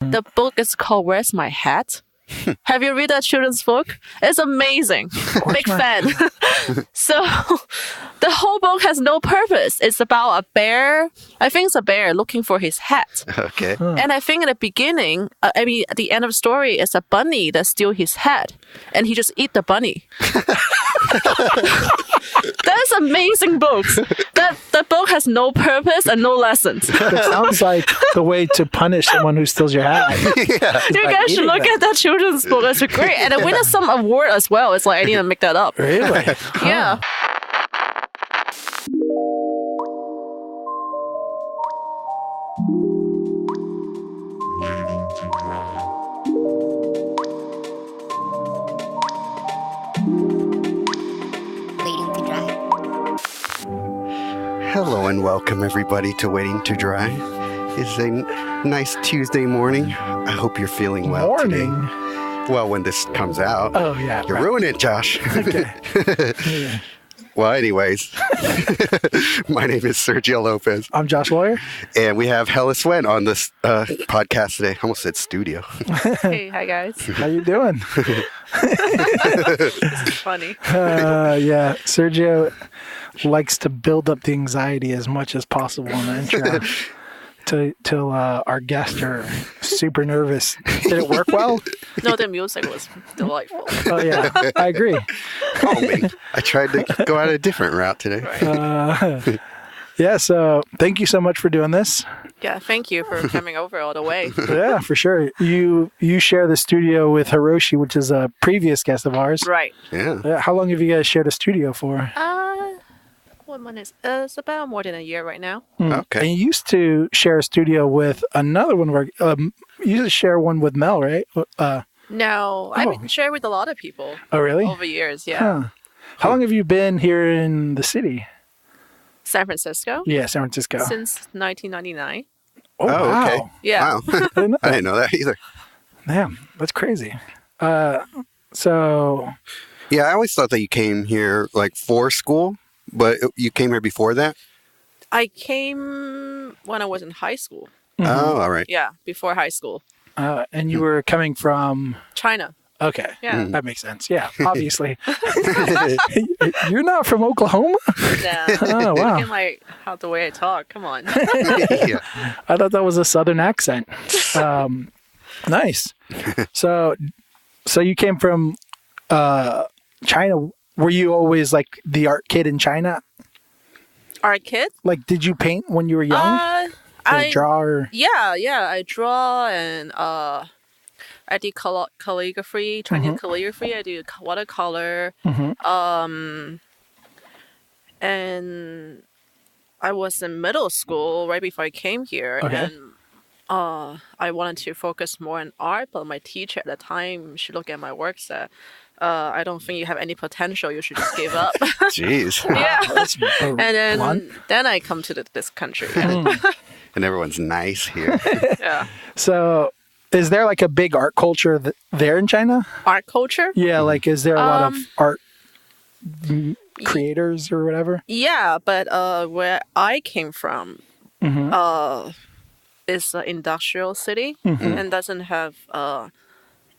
The book is called Where's My Hat? Have you read that children's book? It's amazing. Big fan. So the whole book has no purpose. It's about a bear. I think it's a bear looking for his hat. Okay. And I think at the beginning, at the end of the story, it's a bunny that steals his hat. And he just eat the bunny. That's amazing books. The book has no purpose and no lessons. It sounds like the way to punish someone who steals your hat. Yeah. You guys should look at that children's book. It's great. And it won some award as well. It's like, I didn't make that up. Really? Yeah. Hello and welcome everybody to Waiting to Dry. It's a nice Tuesday morning. I hope you're feeling well today. Well, when this comes out. Oh, yeah. You're ruining it, Josh. Okay. Yeah. Well, anyways, my name is Sergio Lopez. I'm Josh Lawyer. And we have Helice Wen on this podcast today. I almost said studio. Hey, hi guys. How you doing? This is funny. Yeah, Sergio likes to build up the anxiety as much as possible in the intro till our guests are super nervous. Did it work well? No, the music was delightful. Oh, yeah, I agree. Oh, man. I tried to go out a different route today. Right. Yeah, so thank you so much for doing this. Yeah, thank you for coming over all the way. Yeah, for sure. You share the studio with Hiroshi, which is a previous guest of ours. Right. Yeah. How long have you guys shared a studio for? What month is it's about more than a year right now. Okay. And you used to share a studio with another one of our... you used to share one with Mel, right? No, I've been sharing with a lot of people. Oh, really? Over years, yeah. Huh. How long have you been here in the city? San Francisco? Yeah, San Francisco. Since 1999. Oh, wow. Okay. Yeah. Wow. I didn't know I that. didn't know that either. Damn, that's crazy. So... Yeah, I always thought that you came here like for school, but you came here before that? I came when I was in high school. Mm-hmm. Oh, all right. Yeah, before high school. and you were coming from... China. Okay. Yeah. That makes sense. Yeah, obviously. You're not from Oklahoma? Yeah. Oh, wow. Looking like how the way I talk. Come on. Yeah. I thought that was a southern accent. Nice. So you came from China. Were you always like the art kid in China? Art kid? Like, did you paint when you were young? I draw or... Yeah. I draw and I did calligraphy, Chinese calligraphy. I do watercolor. And I was in middle school right before I came here. Okay. And I wanted to focus more on art, but my teacher at the time, she looked at my work, said, I don't think you have any potential. You should just give up. Jeez. Yeah. That's And then I come to this country. And everyone's nice here. Yeah. So, is there like a big art culture there in China? Art culture? Yeah, like is there a lot of art creators or whatever? Yeah, but where I came from is an industrial city and doesn't have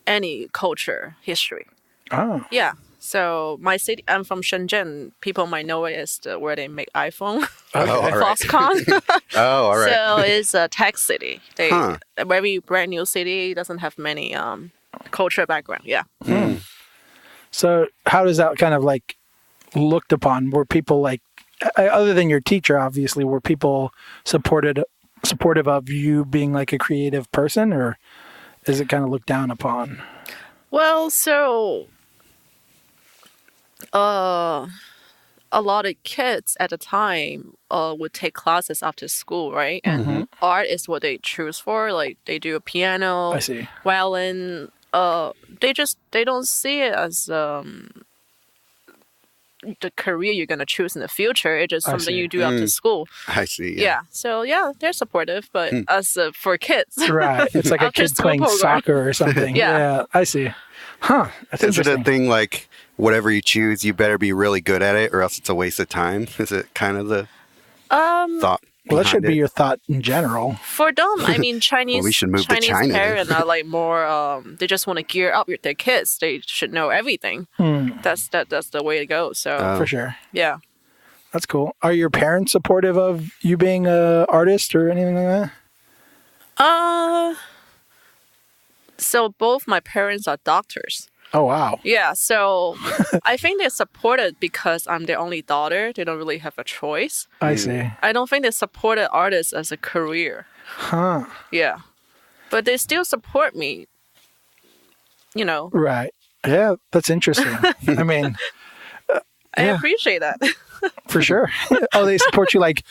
any culture history. Oh. Yeah. So my city, I'm from Shenzhen. People might know it as where they make iPhone. Oh, all right. Foxconn. Oh, all right. So it's a tech city. Huh. A very brand new city, doesn't have many culture background. Yeah. So how does that kind of like looked upon? Were people like, other than your teacher, obviously, were people supportive of you being like a creative person, or is it kind of looked down upon? Well, so a lot of kids at the time would take classes after school, right? And art is what they choose for. Like they do a piano, I see. violin. They don't see it as the career you're gonna choose in the future. It's just something you do after school. I see. Yeah. So yeah, they're supportive, but as for kids, Right. It's like a After kid school playing program. soccer or something. Yeah. I see. Huh. That's Is it a interesting. thing like whatever you choose, you better be really good at it or else it's a waste of time? Is it kind of the thought? Well, that should behind be it. your thought in general. For them, I mean, Chinese we should move to Chinese China then. parents are like more. They just want to gear up with their kids. They should know everything. That's the way to go. So For sure. yeah. That's cool. Are your parents supportive of you being an artist or anything like that? So both my parents are doctors. Oh, wow. Yeah, so I think they support it because I'm their only daughter. They don't really have a choice. I see. I don't think they supported artists as a career. Huh. Yeah. But they still support me, you know. Right. Yeah, that's interesting. I mean, I Yeah. appreciate that. for sure. Oh, they support you like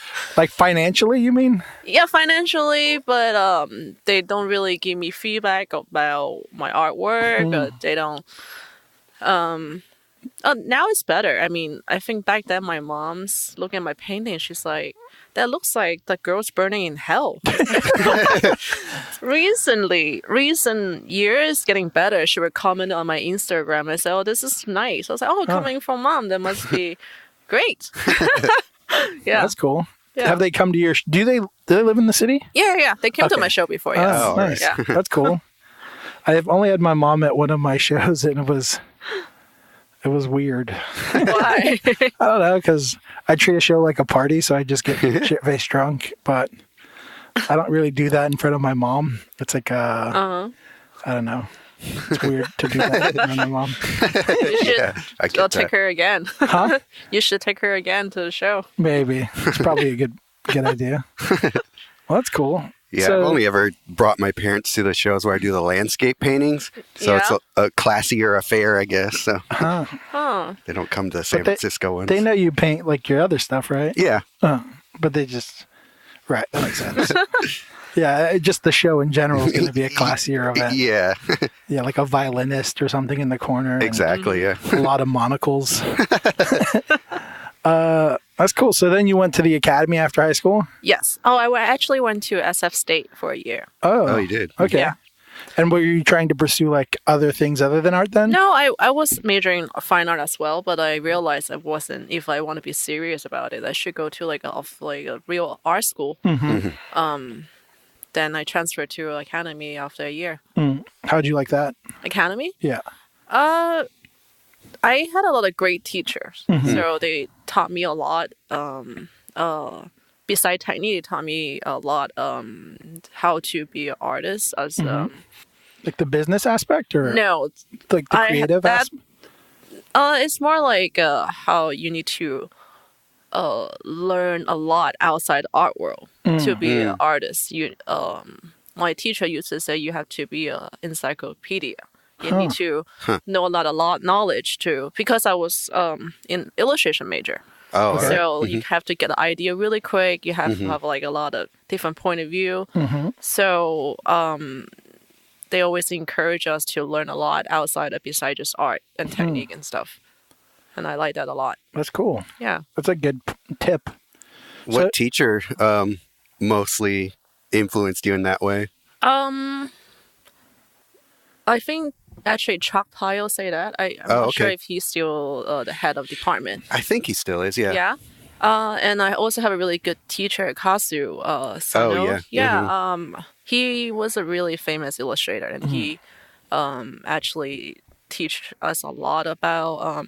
financially, you mean? Yeah, financially, but they don't really give me feedback about my artwork. They don't. Now it's better. I mean, I think back then my mom's looking at my painting. She's like, "That looks like the girl's burning in hell." Recent years, getting better. She would comment on my Instagram and say, "Oh, this is nice." I was like, "Oh, coming from mom, that must be great." Yeah, That's cool. Yeah. Have they come to your do they live in the city? yeah. They came to Okay. my show before. Yes. Oh, nice. Yeah. That's cool. I've only had my mom at one of my shows, and it was weird. Why? I don't know, because I treat a show like a party, so I just get shit-faced drunk. But I don't really do that in front of my mom. It's like, I don't know. It's weird to do that in front of my mom. You should I go get take that. her again. Huh? You should take her again to the show. Maybe. It's probably a good idea. Well, that's cool. Yeah, So- I've only ever brought my parents to the shows where I do the landscape paintings. So it's Yeah. a classier affair, I guess. So Huh. they don't come to San But Francisco ones. They know you paint like your other stuff, right? Yeah. But they just... Right, that makes sense. Yeah, just the show in general is going to be a classier event. Yeah. Yeah, like a violinist or something in the corner. and Exactly. Yeah. A lot of monocles. That's cool. So then you went to the academy after high school? Yes. Oh, actually went to SF State for a year. Oh, you did. Okay. Yeah. And were you trying to pursue like other things other than art then? No, I was majoring in fine art as well, but I realized I wasn't. If I want to be serious about it, I should go to like a real art school. Then I transferred to academy after a year. How'd you like that? Academy? Yeah. I had a lot of great teachers, so they taught me a lot. Besides technique, they taught me a lot how to be an artist. As Like the business aspect or no, like the I had creative that- aspect? it's more like how you need to learn a lot outside the art world to be an artist. My teacher used to say you have to be an encyclopedia. You need to know a lot of knowledge too, because I was in illustration major. Oh, Okay. So you have to get an idea really quick. You have to have like a lot of different point of view. So they always encourage us to learn a lot outside of besides just art and technique and stuff. And I like that a lot. That's cool. Yeah. That's a good tip. what So- teacher mostly influenced you in that way? I think actually Chuck Tile say that. I'm Oh, not sure okay. if he's still the head of department. I think he still is. Yeah. Yeah. And I also have a really good teacher at Kasu, Sano. yeah. Yeah. He was a really famous illustrator, and he actually teach us a lot about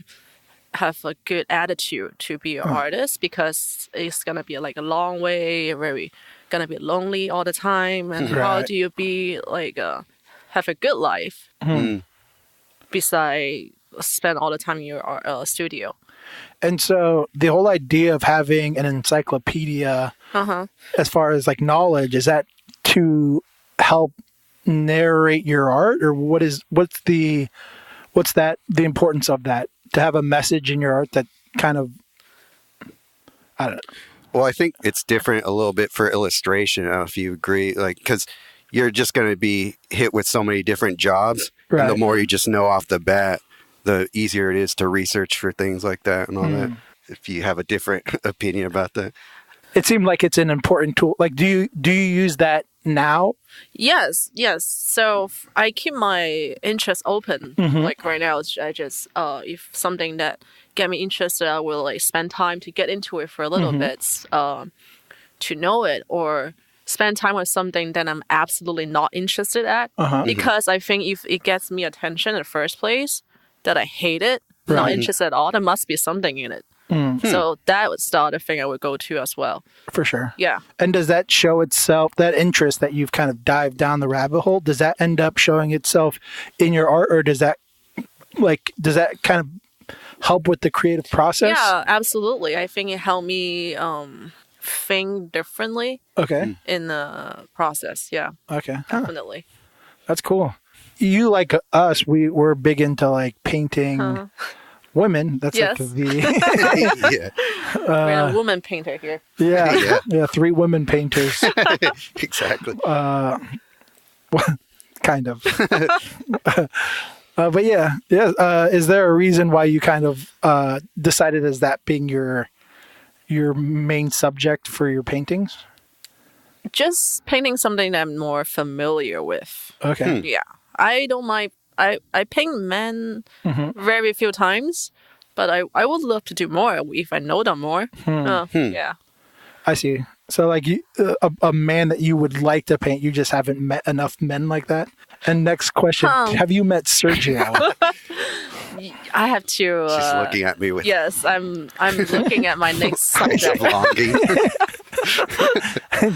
have a good attitude to be an artist, because it's gonna be like a long way, very gonna be lonely all the time, and how Right. do you be like have a good life besides spend all the time in your studio. And so the whole idea of having an encyclopedia as far as like knowledge, is that to help narrate your art, or what's the importance of that, to have a message in your art that kind of, I don't know. Well, I think it's different a little bit for illustration. I don't know if you agree, like, because you're just going to be hit with so many different jobs. Right. And the more you just know off the bat, the easier it is to research for things like that and all that. If you have a different opinion about that. It seemed like it's an important tool. Like, do you use that now? Yes. So I keep my interest open. Like right now, I just if something that get me interested, I will like spend time to get into it for a little bit. to know it or spend time with something that I'm absolutely not interested at. Because I think if it gets me attention in the first place, that I hate it, not interested at all, there must be something in it. So that was the other thing I would go to as well. For sure. Yeah. And does that show itself, that interest that you've kind of dived down the rabbit hole, does that end up showing itself in your art, or does that kind of help with the creative process? Yeah, absolutely. I think it helped me think differently in the process. Yeah. Okay. Definitely. That's cool. You, like us, we're big into like painting women. That's like the we're a woman painter here. Yeah, 3 women painters. Exactly. Kind of. But is there a reason why you kind of decided as that being your main subject for your paintings? Just painting something that I'm more familiar with. Okay. Yeah. I don't mind. I paint men very few times, but I would love to do more if I know them more. Yeah. I see. So like a man that you would like to paint, you just haven't met enough men like that? And next question, have you met Sergio? I have to. She's looking at me with. Yes, I'm looking at my next subject. Longing.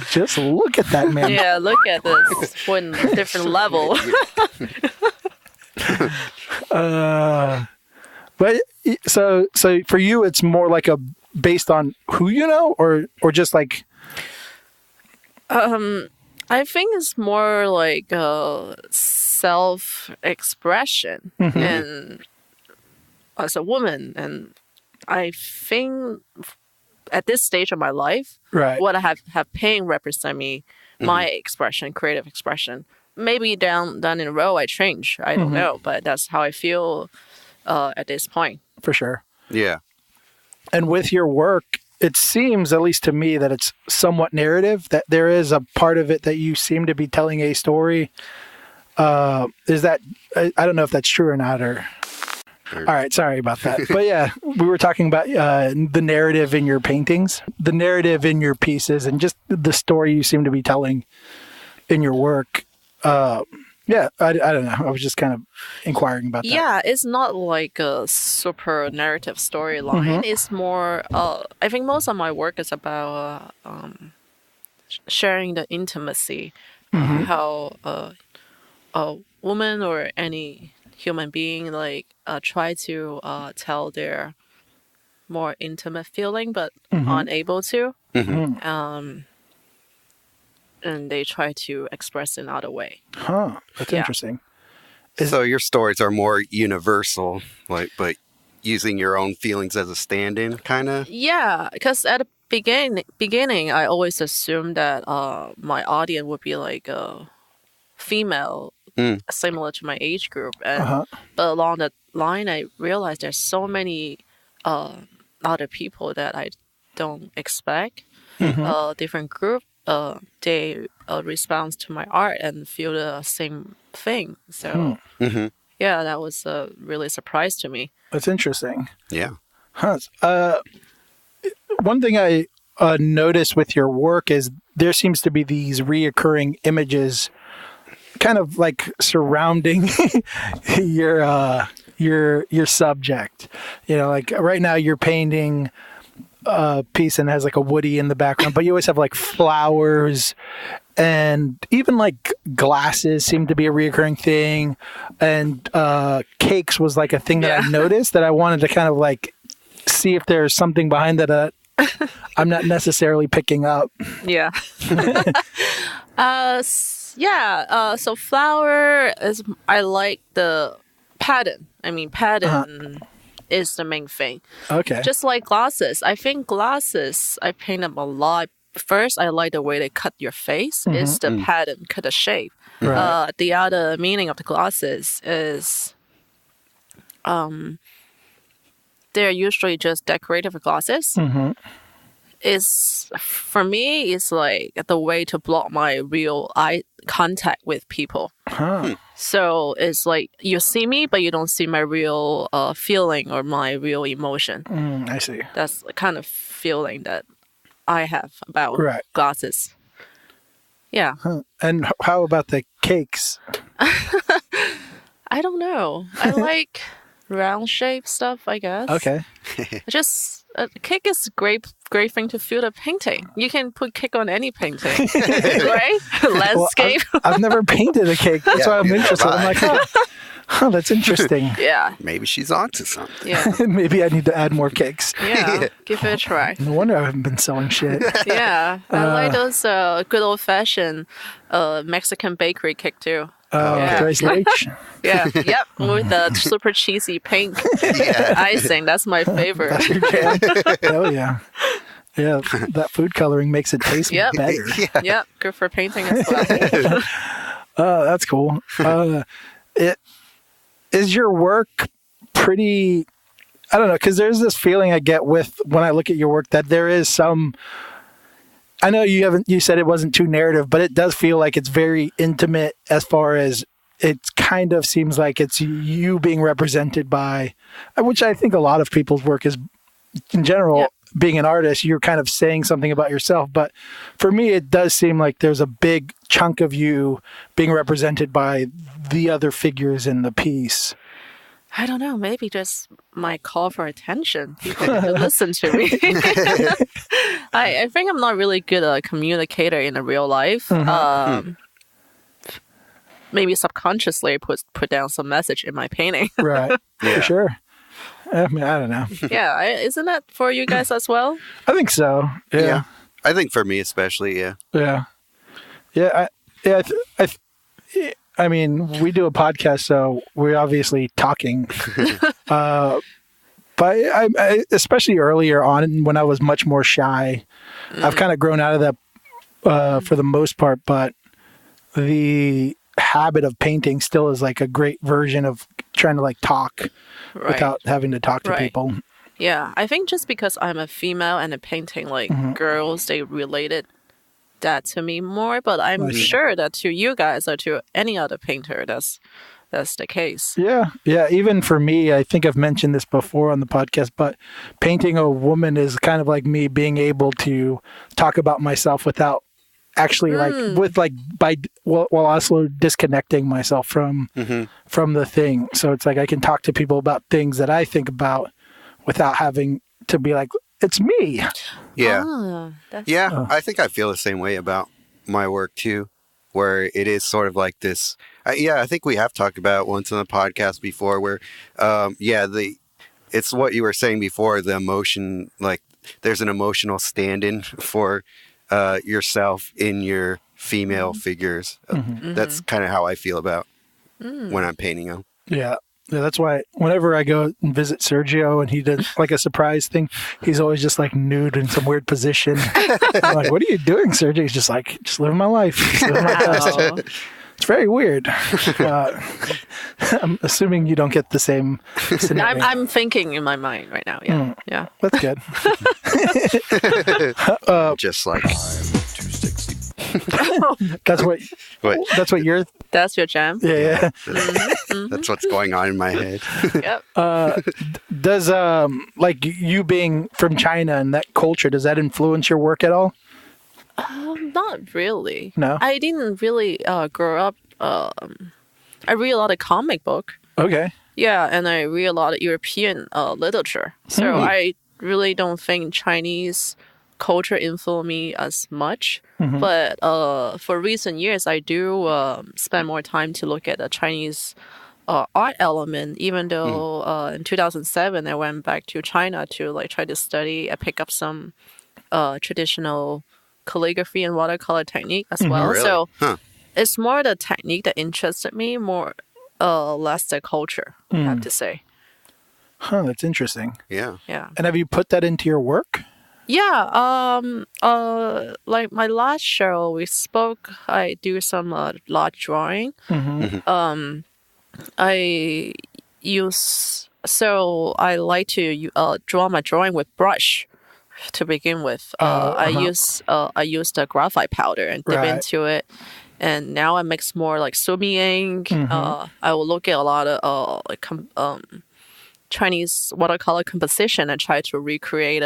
Just look at that man. Yeah, look at this one different level. But so for you, it's more like a based on who you know, or just like. I think it's more like self-expression, and as a woman, and I think at this stage of my life, what I have pain represent me, my expression, creative expression. Maybe down in the road I change. I don't know, but that's how I feel at this point. For sure. Yeah. And with your work, it seems, at least to me, that it's somewhat narrative, that there is a part of it that you seem to be telling a story. Is that, I don't know if that's true or not, or... All right, sorry about that. But yeah, we were talking about the narrative in your paintings, the narrative in your pieces, and just the story you seem to be telling in your work. I don't know. I was just kind of inquiring about that. Yeah, it's not like a super narrative storyline. It's more, I think most of my work is about sharing the intimacy, how a woman or any human being try to tell their more intimate feeling, but unable to. And they try to express in other way. That's interesting. So your stories are more universal, but using your own feelings as a stand-in, kind of? Yeah, because at the beginning, I always assumed that my audience would be like a female, similar to my age group. And, but along the line, I realized there's so many other people that I don't expect, different group. They respond to my art and feel the same thing. So, yeah, that was really a surprise to me. That's interesting. Yeah. One thing I noticed with your work is there seems to be these reoccurring images kind of like surrounding your subject. You know, like right now you're painting piece and has like a woody in the background, but you always have like flowers, and even like glasses seem to be a reoccurring thing, and cakes was like a thing that I noticed that I wanted to kind of like see if there's something behind that I'm not necessarily picking up. Yeah. So flower is, I like the pattern. Pattern is the main thing. Okay. Just like glasses. I think glasses, I paint them a lot. First, I like the way they cut your face. It's the pattern, cut the shape. Right. The other meaning of the glasses is they're usually just decorative glasses. Is for me, it's like the way to block my real eye contact with people. So it's like you see me, but you don't see my real feeling or my real emotion. I see. That's the kind of feeling that I have about glasses. Yeah. Huh. And how about the cakes? I don't know. I like round shape stuff, I guess. Okay. Just cake is great thing to fill a painting. You can put cake on any painting, right? Landscape. Well, I've never painted a cake. That's why I'm interested. I'm like, oh, that's interesting. Yeah. Maybe she's onto something. Yeah. Maybe I need to add more cakes. Yeah. Give it a try. No wonder I haven't been selling shit. Yeah. I like those good old fashioned Mexican bakery cake too. Grace Leach. Yeah. Yep. With the super cheesy pink icing. That's my favorite. That's your jam. Hell yeah. Yeah, that food coloring makes it taste better. Yep. Good for painting as well. That's cool. Is your work pretty, I don't know, because there's this feeling I get with when I look at your work that there is some, I know you said it wasn't too narrative, but it does feel like it's very intimate as far as it kind of seems like it's you being represented by, which I think a lot of people's work is in general, being an artist, you're kind of saying something about yourself. But for me, it does seem like there's a big chunk of you being represented by the other figures in the piece. I don't know. Maybe just my call for attention. People need to listen to me. I think I'm not really good at a communicator in the real life. Maybe subconsciously put down some message in my painting. Right. For sure. I mean, I don't know. Yeah. Isn't that for you guys as well? I think so. Yeah. I think for me especially, yeah. Yeah. Yeah. I mean, we do a podcast, so we're obviously talking. But I, especially earlier on when I was much more shy, I've kind of grown out of that for the most part, but the habit of painting still is like a great version of trying to like talk without having to talk to people. Yeah, I think just because I'm a female and a painting like girls, they related that to me more, but I'm sure that to you guys or to any other painter, that's the case. Yeah. Even for me, I think I've mentioned this before on the podcast, but painting a woman is kind of like me being able to talk about myself without actually while also disconnecting myself from the thing. So it's like I can talk to people about things that I think about without having to be like, it's me. Yeah. I think I feel the same way about my work too, where it is sort of like this. I think we have talked about it once on the podcast before where, it's what you were saying before, the emotion, like there's an emotional stand-in for yourself in your female figures. That's kind of how I feel about when I'm painting them. Yeah, that's why whenever I go and visit Sergio and he does like a surprise thing, he's always just like nude in some weird position. I'm like, what are you doing, Sergio? He's just like, just living my life. Just living my best. It's very weird. I'm assuming you don't get the same scenario. I'm thinking in my mind right now. Yeah. That's good. Just like 260. That's what you're. That's your jam. Yeah. That's what's going on in my head. Yep. Does like you being from China and that culture, does that influence your work at all? Not really. No. I didn't really grow up. I read a lot of comic book. Okay. Yeah, and I read a lot of European literature. So I really don't think Chinese culture influenced me as much. But for recent years, I do spend more time to look at the Chinese art element. Even though in 2007 I went back to China to like try to study and pick up some traditional calligraphy and watercolor technique as well. Really? So it's more the technique that interested me, more less the culture, I have to say. That's interesting. Yeah. And have you put that into your work? Yeah. Like my last show we spoke, I do some large drawing. I like to draw my drawing with brush. To begin with, I use the graphite powder and dip into it, and now I mix more like sumi ink. I will look at a lot of Chinese watercolor composition and try to recreate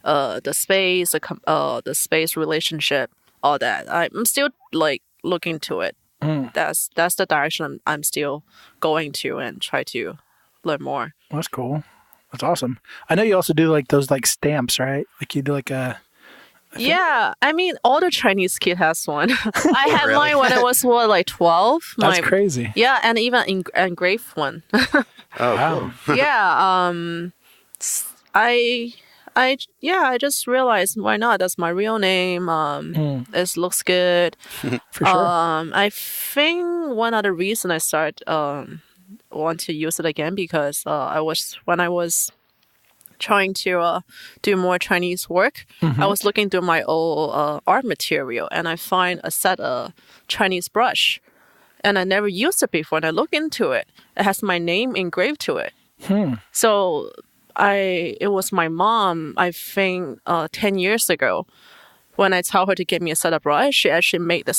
the space, the space relationship, all that. I'm still like looking to it. That's the direction I'm still going to and try to learn more. That's cool. That's awesome. I know you also do like those like stamps, right? Like you do like a... Yeah, I mean, all the Chinese kid has one. I had mine when I was like 12. That's crazy. Yeah, and even engraved one. Oh, wow. Cool. Yeah. I just realized why not? That's my real name. It looks good. For sure. I think one other reason I started want to use it again because when I was trying to do more Chinese work, I was looking through my old art material and I find a set of Chinese brush, and I never used it before. And I look into it; it has my name engraved to it. So it was my mom. I think 10 years ago, when I told her to get me a set of brush, she actually made the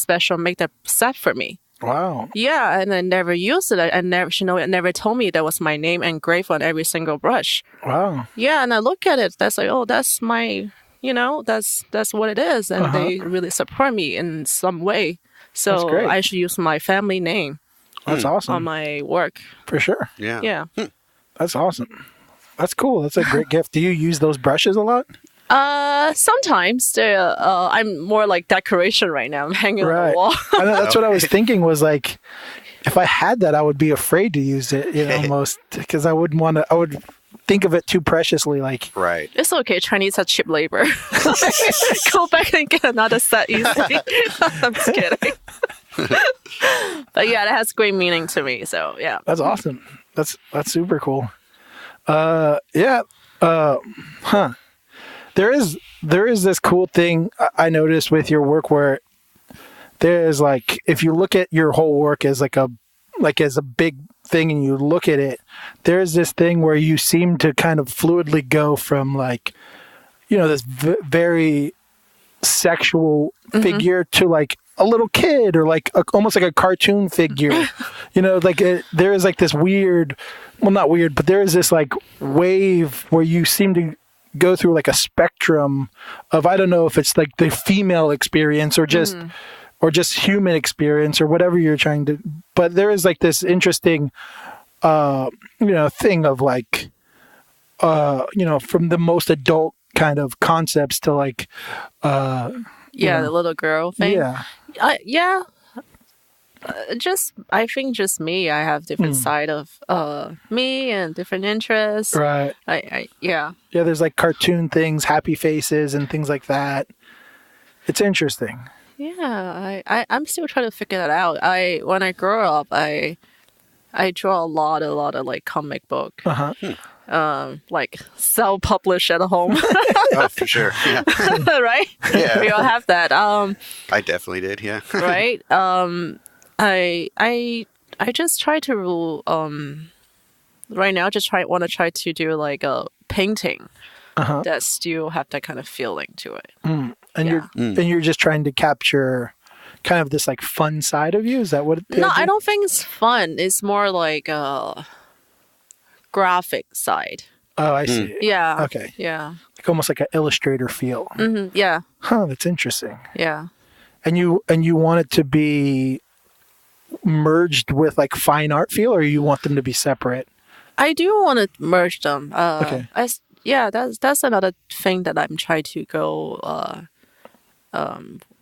set for me. Wow. Yeah, and I never used it. She never told me there was my name engraved on every single brush. Wow. Yeah, and I look at it. That's like, oh, that's my, that's what it is, and they really support me in some way. So I should use my family name. That's awesome. On my work. For sure. Yeah. Yeah. That's awesome. That's cool. That's a great gift. Do you use those brushes a lot? Sometimes I'm more like decoration right now. I'm hanging on the wall. I know, that's what I was thinking was like, if I had that, I would be afraid to use it, almost because I wouldn't want to, I would think of it too preciously. Like, right. It's okay. Chinese have cheap labor. Go back and get another set easily. I'm just kidding. But yeah, that has great meaning to me. So yeah. That's awesome. That's super cool. There is this cool thing I noticed with your work where there's like, if you look at your whole work as as a big thing and you look at it, there's this thing where you seem to kind of fluidly go from like, this very sexual figure to like a little kid or like almost like a cartoon figure, there is like this weird, well, not weird, but there is this like wave where you seem to go through like a spectrum of, I don't know if it's like the female experience or just human experience or whatever you're trying to, but there is like this interesting, thing of like, from the most adult kind of concepts to like, the little girl thing. Yeah. I think just me. I have different side of me and different interests. Right. Yeah. Yeah, there's like cartoon things, happy faces and things like that. It's interesting. Yeah, I'm still trying to figure that out. When I grew up, I draw a lot of like comic book. Like self-published at home. Oh, for sure. Yeah. Right? Yeah. We all have that. I definitely did. Yeah. Right. I just try to right now want to try to do like a painting that still have that kind of feeling to it. And you're just trying to capture kind of this like fun side of you. Is that what it is? No, I don't think it's fun. It's more like a graphic side. Oh, I see. Yeah. Okay. Yeah. Like almost like an illustrator feel. Yeah. Huh. That's interesting. Yeah. And you want it to be merged with like fine art feel, or you want them to be separate? I do want to merge them. Okay. That's another thing that I'm trying to go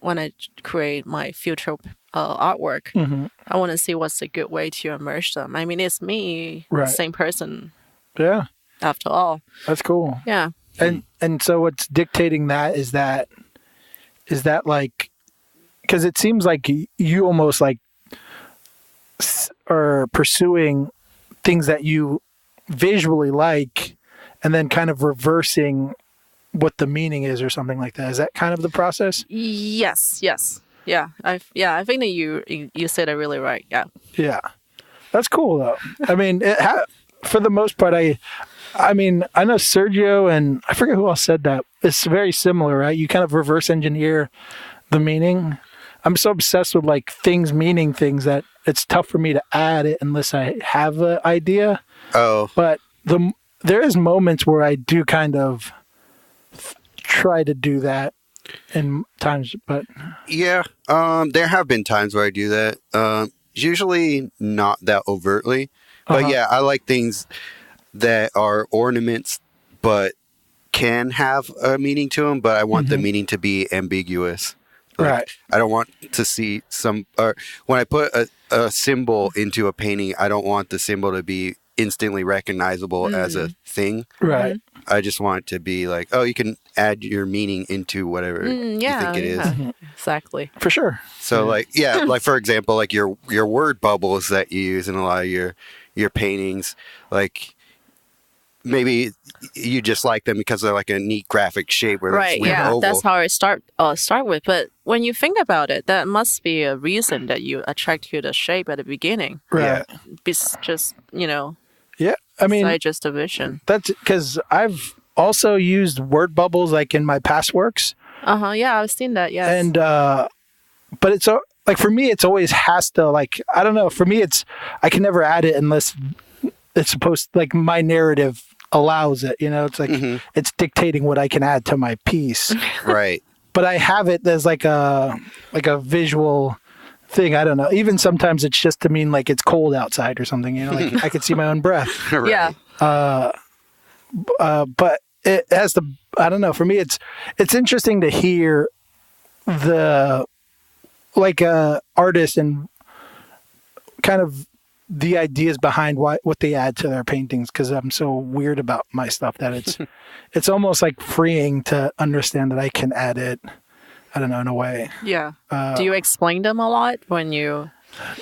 when I create my future artwork. I want to see what's a good way to merge them. I mean, it's me, same person. Yeah. After all. That's cool. Yeah. And so what's dictating that is that like, because it seems like you almost like are pursuing things that you visually like and then kind of reversing what the meaning is or something like that. Is that kind of the process? Yes. Yeah. I think that you said it really right. Yeah. Yeah. That's cool though. I mean, for the most part, I mean, I know Sergio and I forget who else said that. It's very similar, right? You kind of reverse engineer the meaning. I'm so obsessed with like things meaning things that it's tough for me to add it unless I have an idea. Oh. But there is moments where I do kind of try to do that in times, but Yeah, there have been times where I do that. Usually not that overtly, but Uh-huh. yeah, I like things that are ornaments, but can have a meaning to them. But I want the meaning to be ambiguous. Like, Right. I don't want to see or when I put a symbol into a painting, I don't want the symbol to be instantly recognizable as a thing. Right. I just want it to be like, oh, you can add your meaning into whatever you think it is. Exactly. For sure. So like for example, like your word bubbles that you use in a lot of your paintings, like maybe you just like them because they're like a neat graphic shape where Right. it's weird Yeah. oval. That's how I start with. But when you think about it, that must be a reason that you attract to the shape at the beginning. Right. It's just Yeah. I mean, besides just a vision. that's because I've also used word bubbles like in my past works. Yeah, I've seen that. Yes. And, but it's like for me, it's always has to like, I don't know. For me, I can never add it unless it's supposed like my narrative allows it, it's like it's dictating what I can add to my piece. Right. But I have it as like a visual thing. I don't know. Even sometimes it's just to mean like it's cold outside or something, like I could see my own breath. Right. Yeah. But it has the, I don't know, for me it's interesting to hear the like artists and kind of the ideas behind what they add to their paintings, because I'm so weird about my stuff that it's almost like freeing to understand that I can add it, I don't know, in a way. Yeah. Do you explain them a lot when you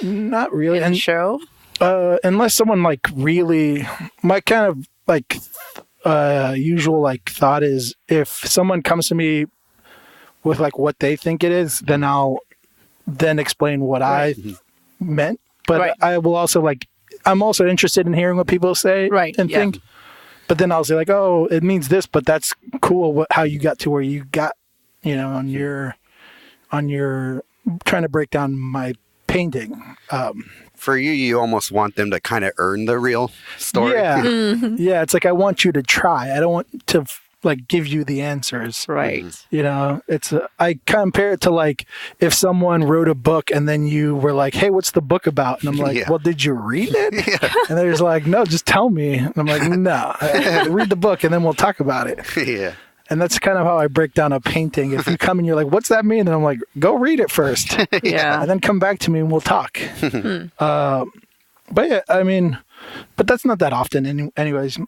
Not really. in show? Unless someone like really, my kind of like usual like thought is if someone comes to me with like what they think it is, then I'll then explain what I meant. But I will also like, I'm also interested in hearing what people say and think. But then I'll say like, oh, it means this, but that's cool. How you got to where you got, on your trying to break down my painting. For you almost want them to kind of earn the real story. Yeah. Yeah. It's like, I want you to try. I don't want to like give you the answers. Right. It's I compare it to like if someone wrote a book and then you were like, hey, what's the book about? And I'm like, well, did you read it? And they're just like, no, just tell me. And I'm like, no, read the book and then we'll talk about it. Yeah. And that's kind of how I break down a painting. If you come and you're like, what's that mean? And I'm like, go read it first. Yeah. And then come back to me and we'll talk. But yeah, I mean, but that's not that often anyways.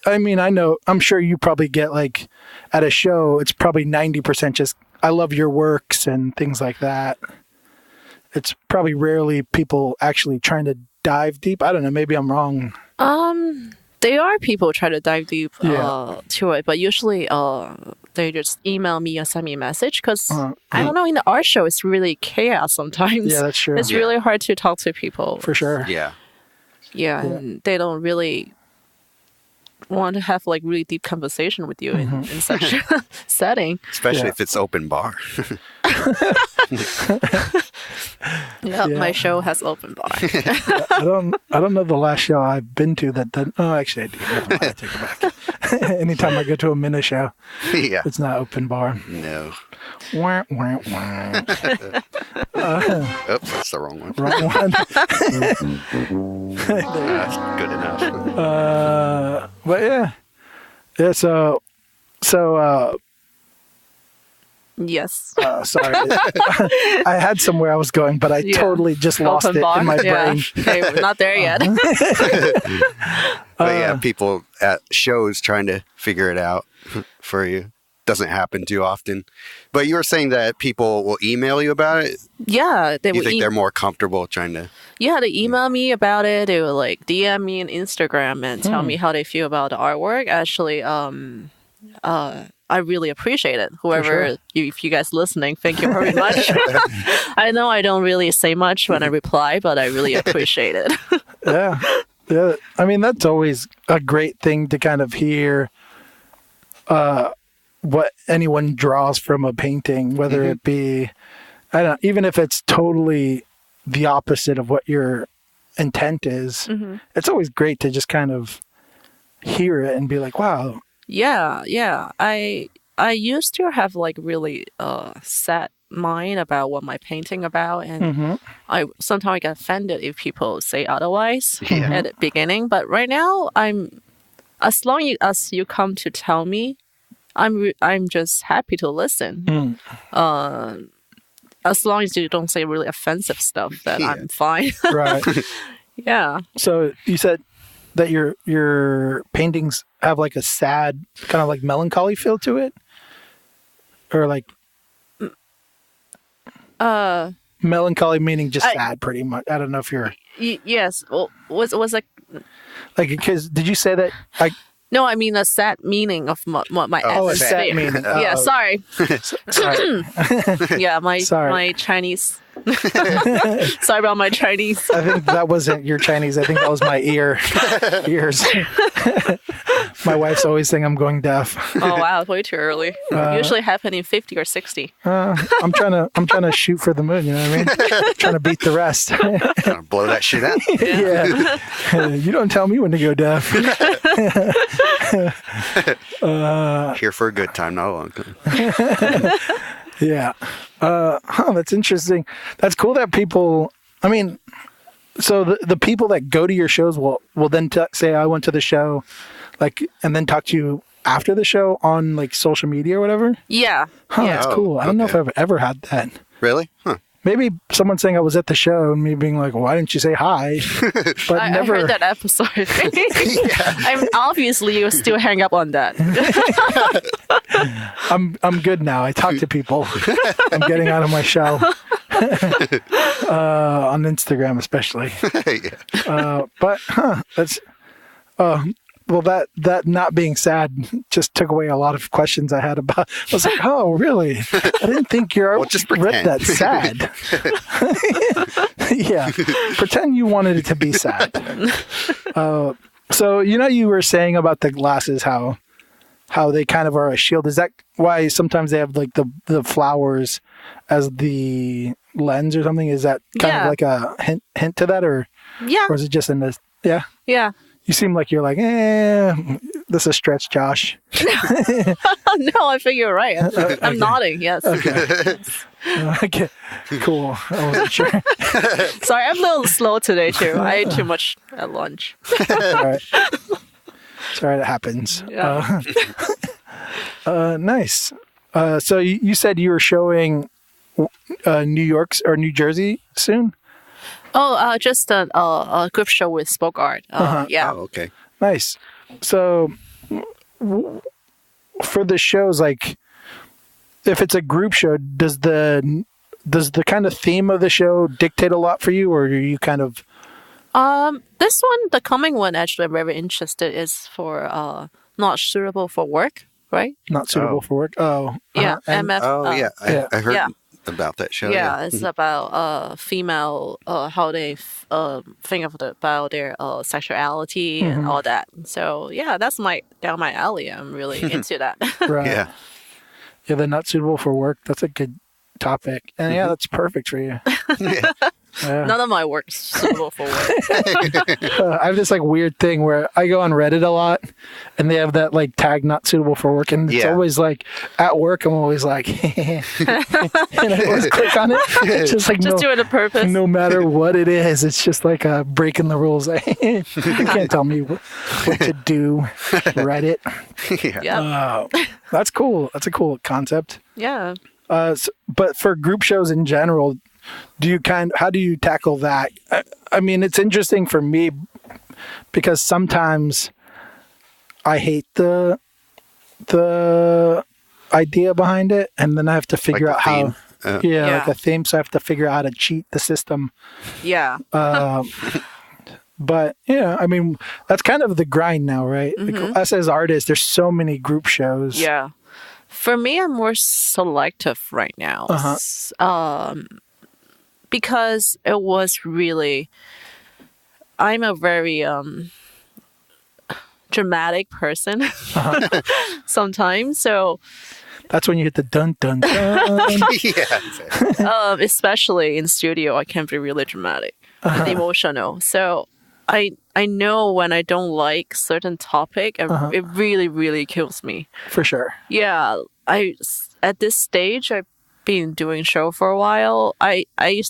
I mean, I'm sure you probably get like at a show, it's probably 90% just, I love your works and things like that. It's probably rarely people actually trying to dive deep. I don't know. Maybe I'm wrong. There are people try to dive deep to it, but usually they just email me or send me a message because I don't know, in the art show it's really chaos sometimes. Yeah, that's true. It's really hard to talk to people. For sure. Yeah. And they don't really want to have like really deep conversation with you in such a setting. Especially if it's open bar. My show has open bar. I don't know the last show I've been to that. Oh, actually, I do. Never mind, I take it back. Anytime I go to a Minna show, it's not open bar. No. Wah, wah, wah. Oops, that's the wrong one. Wrong one. That's good enough. But yeah. So. Yes. Sorry, I had somewhere I was going, but I totally just lost Open it bar? in my brain. Okay, we're not there yet. But yeah, people at shows trying to figure it out for you doesn't happen too often. But you were saying that people will email you about it. Yeah, they You would. think they're more comfortable trying to? Yeah, they email me about it. They would like DM me on Instagram and tell me how they feel about the artwork. Actually, I really appreciate it. Whoever, if you guys listening, thank you very much. I know I don't really say much when I reply, but I really appreciate it. Yeah. I mean, that's always a great thing to kind of hear what anyone draws from a painting, whether it be, I don't know, even if it's totally the opposite of what your intent is. It's always great to just kind of hear it and be like, wow. Yeah. I used to have like really set mind about what my painting about, and I sometimes I get offended if people say otherwise at the beginning. But right now, as long as you come to tell me, I'm just happy to listen. As long as you don't say really offensive stuff, then I'm fine. Right. Yeah. So you said that your paintings have like a sad, kind of like melancholy feel to it, or like melancholy meaning just sad, pretty much. I don't know if you're. Yes. Well, was like because did you say that? No, I mean a sad meaning of my a sad meaning. Yeah, sorry. Sorry. Yeah, my Chinese. Sorry about my Chinese. I think that wasn't your Chinese. I think that was my ears. My wife's always saying I'm going deaf. Oh wow, way too early. Usually happen in 50 or 60. I'm trying to shoot for the moon. You know what I mean? Trying to beat the rest. Trying to blow that shit out. Yeah. You don't tell me when to go deaf. Here for a good time, not a long time. Yeah. That's interesting. That's cool that people, I mean, so the people that go to your shows will then say, I went to the show, like, and then talk to you after the show on like social media or whatever? Yeah. That's cool. I don't know if I've ever had that. Really? Huh. Maybe someone saying I was at the show and me being like, why didn't you say hi? But I never. heard that episode. I'm obviously you still hang up on that. I'm good now. I talk to people. I'm getting out of my shell. On Instagram especially. But that's well, that not being sad just took away a lot of questions I had about. I was like, oh, really? I didn't think you're just read that sad. Yeah, pretend you wanted it to be sad. So you were saying about the glasses, how they kind of are a shield. Is that why sometimes they have like the flowers as the lens or something? Is that kind of like a hint to that, or is it just in this? Yeah. Yeah. You seem like you're like, this is a stretch, Josh. No, I think you're right. I'm nodding. Yes. Okay. Okay. Cool. I wasn't sure. Sorry, I'm a little slow today too. I ate too much at lunch. All right. Sorry, that happens. Yeah. Nice. So you said you were showing New York's or New Jersey soon? Oh, just a group show with spoke art. Yeah. Oh, okay. Nice. So for the shows, like if it's a group show, does the kind of theme of the show dictate a lot for you, or are you kind of? This one, the coming one, actually, I'm very interested. Is for not suitable for work, right? Not suitable for work. Oh. Yeah. MF. I heard about that show. Yeah, it's about female how they think about their sexuality and all that. So yeah, that's down my alley. I'm really into that. Right. Yeah. Yeah, they're not suitable for work. That's a good topic, and that's perfect for you. Yeah. None of my work's suitable for work. I have this like weird thing where I go on Reddit a lot, and they have that like tag not suitable for work, and it's always like at work I'm always like, and I always click on it. It's just like just do it on purpose. No matter what it is, it's just like breaking the rules. You can't tell me what to do. Reddit. Yeah. That's cool. That's a cool concept. Yeah. But for group shows in general, how do you tackle that? I mean, it's interesting for me because sometimes I hate the idea behind it, and then I have to figure out how. Like a theme, so I have to figure out how to cheat the system. Yeah. But yeah, I mean, that's kind of the grind now, right? Like, us as artists, there's so many group shows. Yeah. For me, I'm more selective right now. Because it was really, I'm a very dramatic person sometimes. So that's when you hit the dun dun dun. Yeah. Especially in studio, I can be really dramatic and emotional. So I know when I don't like certain topic, it really, really kills me. For sure. Yeah, at this stage, I've been doing show for a while. I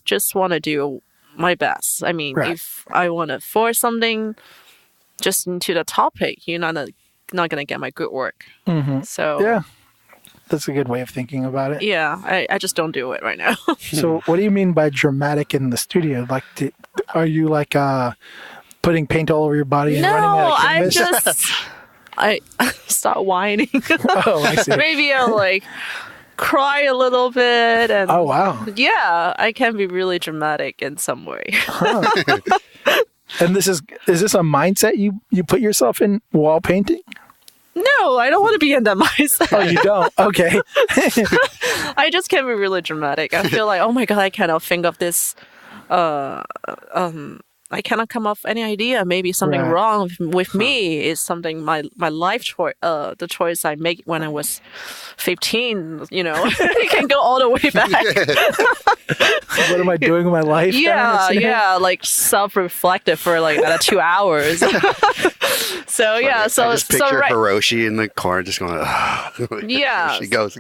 just want to do my best. I mean, if I want to force something just into the topic, you're not gonna get my good work. So yeah, that's a good way of thinking about it. Yeah, I just don't do it right now. So what do you mean by dramatic in the studio? Like, are you like putting paint all over your body and running out of canvas? I start whining. Oh, I see. Maybe I'll like cry a little bit. And oh, wow. Yeah, I can be really dramatic in some way. And is this a mindset you put yourself in while painting? No, I don't want to be in that mindset. Oh, you don't? Okay. I just can be really dramatic. I feel like, oh my God, I cannot think of this. I cannot come up with any idea. Maybe something wrong with me is something my life choice, the choice I make when I was 15. It can go all the way back. What am I doing with my life? Yeah, like self-reflective for like 2 hours. So yeah, I just picture Hiroshi in the corner, just going, yeah, there she goes.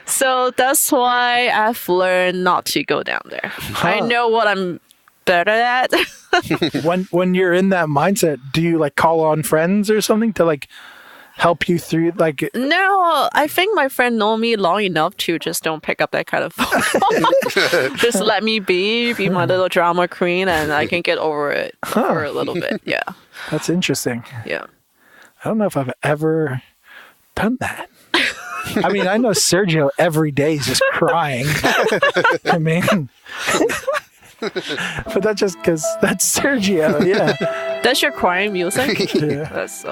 So that's why I've learned not to go down there. I know what I'm better at. When you're in that mindset, do you like call on friends or something to like help you through? Like, no, I think my friend know me long enough to just don't pick up that kind of phone. Just let me be my little drama queen, and I can get over it for a little bit. Yeah, that's interesting. Yeah, I don't know if I've ever done that. I mean, I know Sergio every day is just crying. I mean, but that's just because that's Sergio. Yeah, that's your crying music. Yeah. That's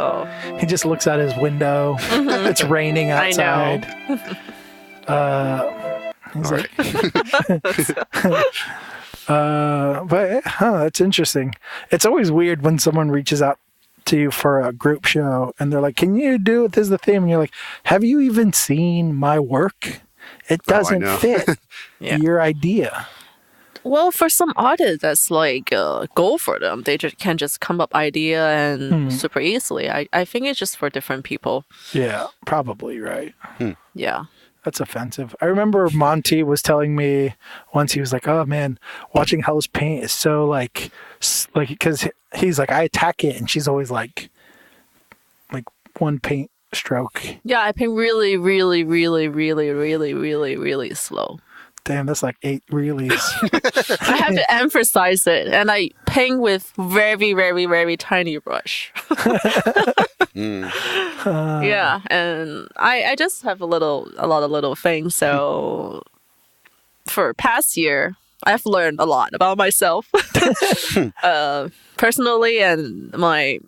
He just looks out his window. It's raining outside. I know. He's like, but that's interesting. It's always weird when someone reaches out to you for a group show and they're like, "Can you do it? This is the theme." And you're like, "Have you even seen my work? It doesn't fit your idea." Well, for some artists, that's like goal for them. They can just come up idea and super easily. I think it's just for different people. Yeah, probably right. Yeah. That's offensive. I remember Monty was telling me once, he was like, "Oh man, watching Helice paint is so like, because he's like, I attack it, and she's always like one paint stroke." Yeah, I paint really, really, really, really, really, really, really slow. Damn, that's like 8 reelies. I have to emphasize it, and I paint with very, very, very tiny brush. Yeah, and I just have a lot of little things. So for past year, I've learned a lot about myself, personally, and my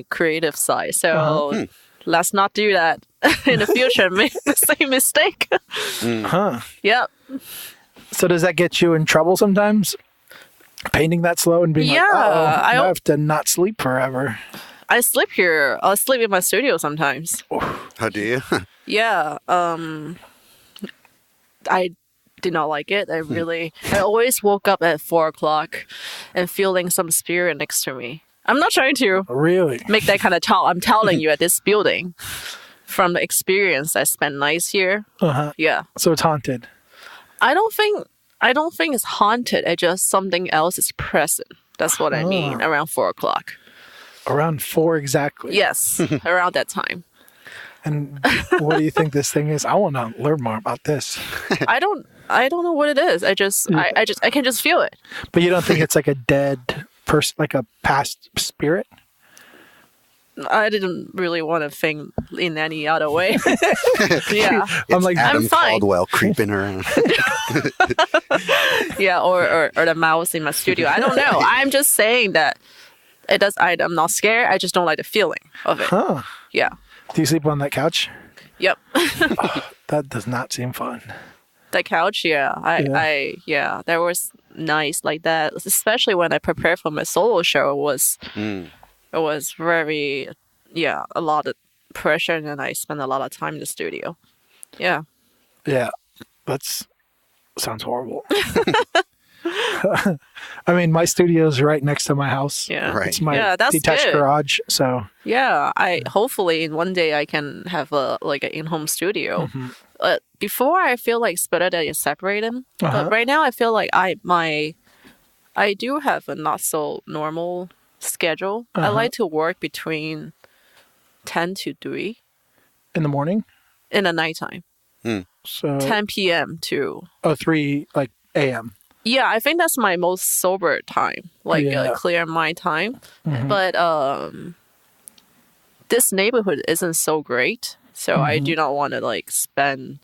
creative side. So let's not do that in the future. Make the same mistake. Yep. So does that get you in trouble sometimes? Painting that slow and being like, I have to not sleep forever. I sleep here. I'll sleep in my studio sometimes. How do you? Yeah. I did not like it. I always woke up at 4:00 and feeling some spirit next to me. I'm not trying to make that kind of talk. I'm telling you, at this building, from the experience, I spent nights here. Yeah. So it's haunted. I don't think it's haunted. It's just something else is present. That's what I mean. Around 4:00. Around 4 exactly. Yes, around that time. And what do you think this thing is? I want to learn more about this. I don't know what it is. I can just feel it. But you don't think it's like a dead person, like a past spirit? I didn't really want to think in any other way. Yeah, I'm like Adam I'm fine. Caldwell creeping around. Yeah, or the mouse in my studio. I don't know. I'm just saying that it does. I'm not scared. I just don't like the feeling of it. Yeah. Do you sleep on that couch? Yep. That does not seem fun. The couch, yeah. I there was nights like that, especially when I prepared for my solo show. It was very, a lot of pressure, and I spent a lot of time in the studio. Yeah. Yeah, sounds horrible. I mean, my studio's right next to my house. Yeah. Right. It's my that's detached good. garage. So Yeah, I hopefully in one day I can have an in-home studio. Mm-hmm. Before I feel like it's better that you separate them, Uh-huh. but right now I feel like I do have a not so normal schedule. I Uh-huh. like to work between 10 to 3 in the morning. in the nighttime. So 10 p.m. to 3 like a.m. yeah, I think that's my most sober time, like Yeah. clear mind time. Mhm. But this neighborhood isn't so great, so I do not want to like spend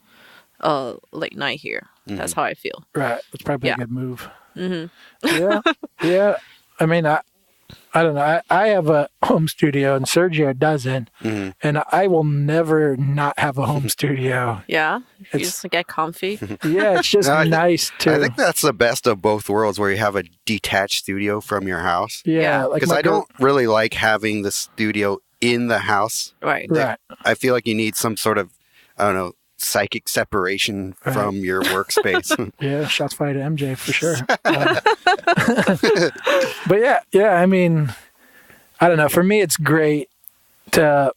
late night here. That's how I feel. Right. It's probably Yeah. a good move. Hmm Yeah. Yeah. I mean, I don't know. I have a home studio and Sergio doesn't. Mhm. And I will never not have a home studio. Yeah, you It's- just get comfy. Yeah, it's just No, nice to. I think that's the best of both worlds, where you have a detached studio from your house. yeah, Yeah. like Because my I don't really like having the studio in the house. Right. Right. I feel like you need some sort of, I don't know, psychic separation Right. from your workspace. Yeah, shots fired at MJ for sure. But yeah. I mean, I don't know. For me, it's great to,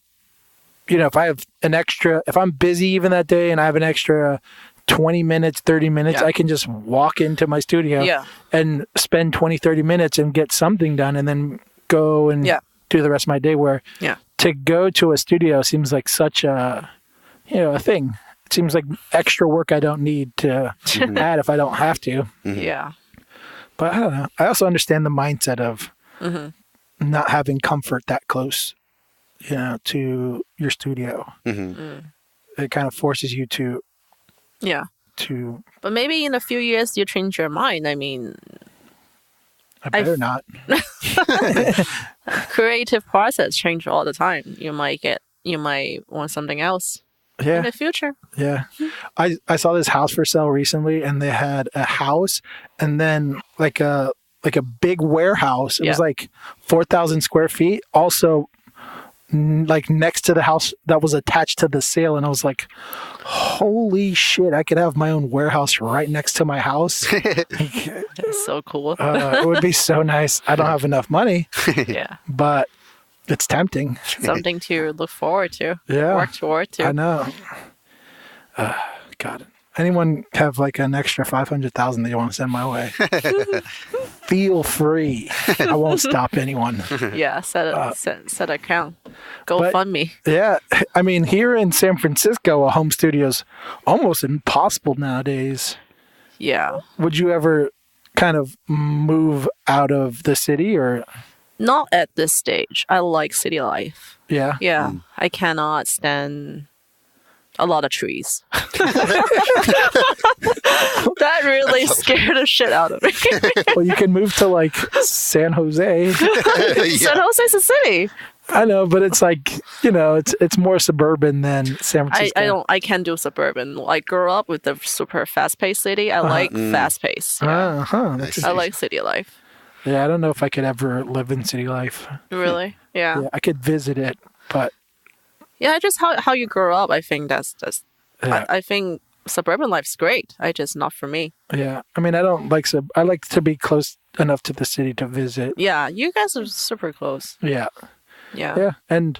if I have if I'm busy even that day and I have an extra 20 minutes, 30 minutes, Yeah. I can just walk into my studio Yeah. and spend 20, 30 minutes and get something done and then go and Yeah. do the rest of my day. Where Yeah. to go to a studio seems like such a, a thing. It seems like extra work I don't need to add if I don't have to. Yeah. But I don't know. I also understand the mindset of hmm not having comfort that close, to your studio. Mhm. It kind of forces you to Yeah. But maybe in a few years you change your mind. I mean, I better not. creative process change all the time. You might want something else in Yeah, the future. yeah. I saw this house for sale recently, and they had a house, and then like a big warehouse. It was Yeah. like 4,000 square feet. Also, like next to the house that was attached to the sale, and I was like, "Holy shit! I could have my own warehouse right next to my house." It's so cool. It would be so nice. I don't have enough money, Yeah. but it's tempting. Something to look forward to. Yeah. Work toward to. I know. God. Anyone have like an extra 500,000 that you want to send my way? Feel free. I won't stop anyone. Yeah. Set account. but- GoFundMe. Yeah. I mean, here in San Francisco, a home studio's almost impossible nowadays. Yeah. Would you ever kind of move out of the city or? Not at this stage. I like city life. Yeah. Yeah. I cannot stand a lot of trees. That really scared the shit out of me. Well, you can move to like San Jose. San Jose's a city. I know, but it's like, it's more suburban than San Francisco. I can't do suburban. I grew up with the super fast-paced city. I like fast-paced. Yeah. That's I like city life. Yeah, I don't know if I could ever live in city life. Really? Yeah. Yeah, I could visit it, but Yeah, just how you grow up. I think that's yeah, I think suburban life's great. I just not for me. yeah. I mean, I don't like I like to be close enough to the city to visit. Yeah, you guys are super close. Yeah, Yeah. yeah. And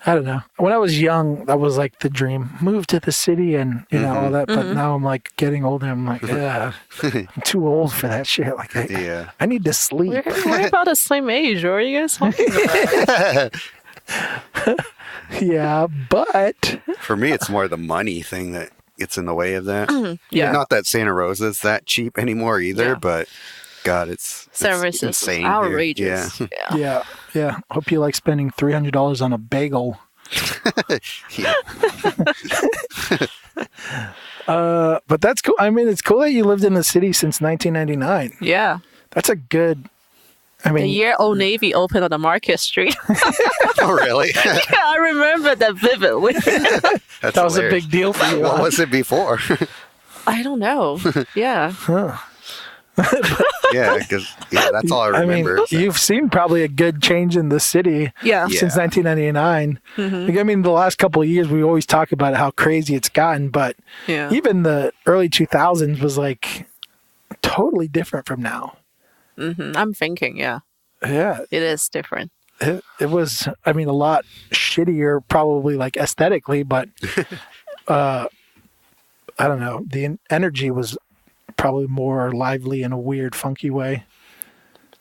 I don't know. When I was young, that was like the dream: move to the city and all that. But now I'm like getting older. I'm like, yeah, I'm too old for that shit. Like, Yeah. I need to sleep. We're about the same age. What are you guys talking about? Yeah, but For me, it's more the money thing that gets in the way of that. Yeah. Not that Santa Rosa's that cheap anymore either, Yeah. but God, it's San it's Francisco insane here. outrageous. Yeah. yeah. Hope you like spending $300 on a bagel. Yeah. But that's cool. I mean, it's cool that you lived in the city since 1999. Yeah. That's a good. I The mean, year Old Navy opened on the Market Street. Oh, really? Yeah, I remember that vividly. That's that was a hilarious. big deal for you. What huh? was it before? I don't know. Yeah. Yeah, because that's all I I mean, remember. you've seen probably a good change in the city Yeah. Yeah. since 1999. Like, I mean, the last couple of years, we always talk about how crazy it's gotten, but Yeah. even the early 2000s was like totally different from now. I'm thinking, yeah, Yeah. it is different. It was, I mean, a lot shittier, probably like aesthetically, but I don't know. The energy was probably more lively in a weird, funky way.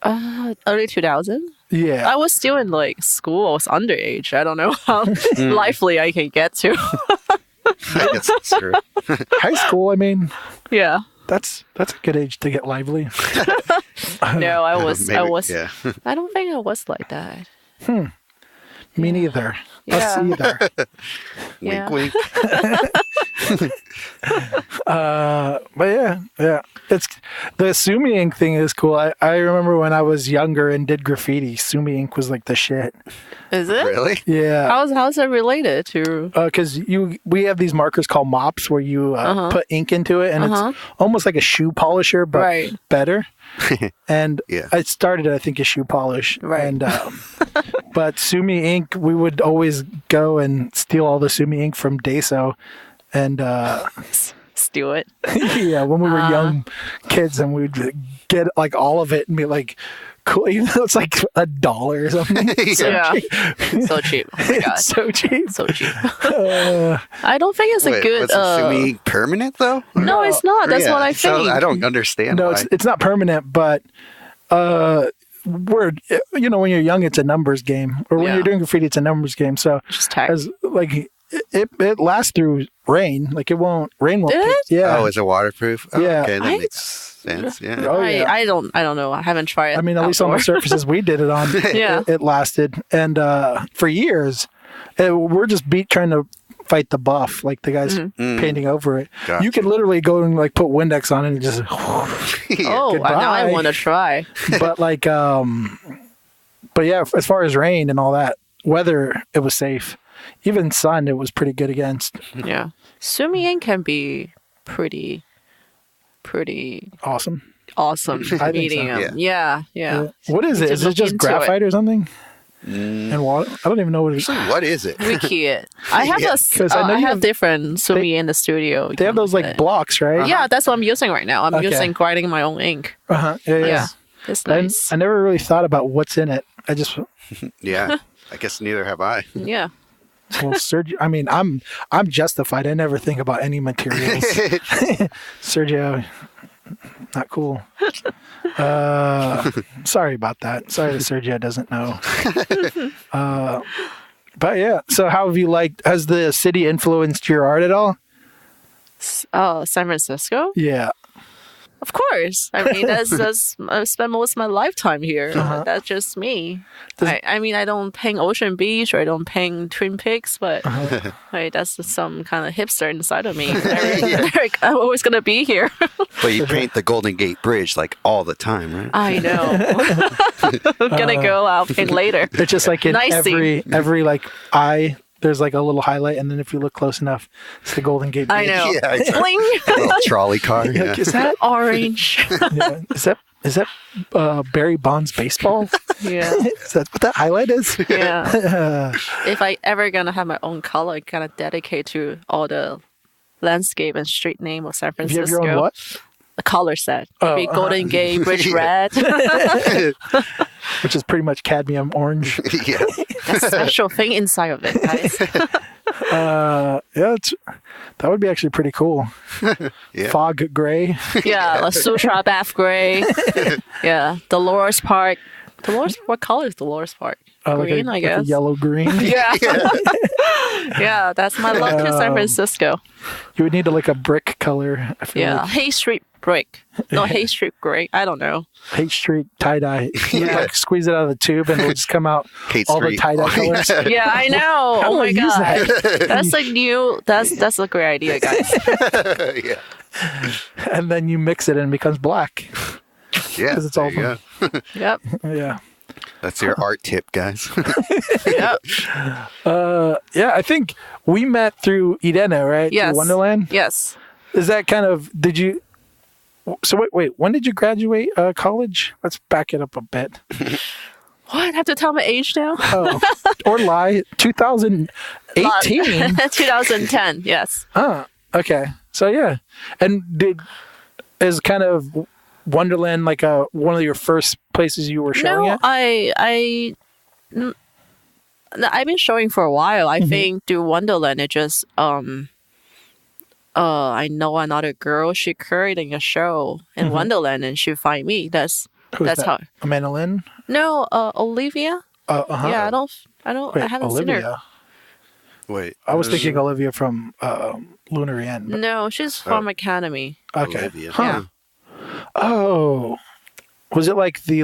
Early 2000. Yeah. I was still in like school. I was underage. I don't know how lively I can get to. I guess that's true. High school, I mean, Yeah. that's a good age to get lively. No, I was. Maybe, I was. yeah. I don't think I was like that. Me neither. Us Yeah. either. Yeah. Wink, wink. But yeah. It's the sumi ink thing is cool. I remember when I was younger and did graffiti, sumi ink was like the shit. Is it? Really? Yeah. How's it related to? Because we have these markers called mops where you put ink into it, and it's almost like a shoe polisher, but Right. better. And Yeah. I started, I think, as shoe polish. Right. And but sumi ink, we would always go and steal all the sumi ink from Deso, and Steal it. yeah, when we were young kids, and we'd get like all of it and be like, cool, even though it's like $1 or something. Yeah. So cheap. Oh my god. It's so cheap. So cheap. I don't think it's a Wait, good. was sumi permanent though? No, it's not. That's Yeah, what I think. So I don't understand No, why. it's not permanent, but when you're young, it's a numbers game, or when Yeah. you're doing graffiti, it's a numbers game. So Just tag. as like it lasts through rain, like rain won't. Did it? Yeah. Oh, is it waterproof? Oh, Yeah. Okay, that I- makes sense. Yeah. Oh, yeah. I don't know. I haven't tried it. I mean, at least on the outdoor. surfaces we did it on, Yeah. it lasted, and for years, we're just trying to fight the buff, like the guys painting over it. Gotcha. You could literally go and like put Windex on it and just. Oh, now I Goodbye. want to try. But like, but yeah, as far as rain and all that weather, it was safe. Even sun, it was pretty good against. Yeah. Sumi ink can be pretty Awesome. awesome. I think so. Medium. Yeah. What is it? To Is it look just into graphite or something? And water? I don't even know what it is. Actually, what is it? Wiki it. I have Yeah, 'cause I know I you have have- different sumi in the studio. They have those like blocks, right? Yeah, that's what I'm using right now. I'm Okay. using grinding my own ink. Uh-huh. Yeah. Yeah. It's nice. I never really thought about what's in it. I just, Yeah. I guess neither have I. Yeah. well, Sergio, I mean, I'm justified. I never think about any materials. Sergio, not cool. Sorry about that. Sorry that Sergio doesn't know. But yeah, so how have you has the city influenced your art at all? Oh, San Francisco? Yeah. Of course. I mean, that's I spent most of my lifetime here. Uh-huh. That's just me. I mean, I don't paint Ocean Beach or I don't paint Twin Peaks, but right, that's just some kind of hipster inside of me. I'm always gonna be here. But you paint the Golden Gate Bridge like all the time, right? I know. I'm gonna go out paint later. It's just like in Nice every like eye, there's like a little highlight, and then if you look close enough, it's the Golden Gate Bridge. I know. Yeah, it's a Bling. little trolley car. Like, Yeah. is that Orange. yeah, is that Barry Bonds baseball? Yeah. Is that what that highlight is? Yeah. If I ever gonna have my own color, I gotta dedicate to all the landscape and street name of San If you Francisco. have your own what? A color set. Oh, Maybe Golden Gate, Bridge Yeah. Red. Which is pretty much cadmium orange. Yeah. That's a special thing inside of it, guys. Yeah, that would be actually pretty cool. Yeah. Fog gray. Yeah, like Sutra Bath Gray. Yeah, Dolores Park. What color is Dolores Park? Green, I like guess. a yellow green. Yeah. Yeah, that's my love to San Francisco. You would need like a brick color. I feel Yeah, like. Hay Street brick. No, Hay Street gray. I don't know. Hate Street tie dye. You Yeah. like squeeze it out of the tube and it'll just come out Kate all the Street. tie dye colors. Yeah, I know. How Oh do I my use god. that? That's like new. That's a great idea, guys. Yeah. And then you mix it and it becomes black. Yeah. 'Cause it's all there you go. Yep. Yeah. That's your art tip, guys. Yep. Yeah, I think we met through Irene, right? Yes. Through Wonderland. Yes. Is that kind of, so wait, when did you graduate college? Let's back it up a bit. What? I have to tell my age now? Oh, or lie. 2018. 2010. Yes. Okay. So yeah. And Wonderland like one of your first places you were showing No, it? I've been showing for a while. I think through Wonderland, it just I know another girl. She curating a show in Wonderland, and she find me. That's Who's how. that? Amanda Lynn? No, Olivia. Yeah, I don't. Wait, I haven't seen her. Olivia. Wait. I was thinking Olivia from Lunar End. No, she's from Academy. Okay. Olivia. Huh. Yeah. Oh. Was it like the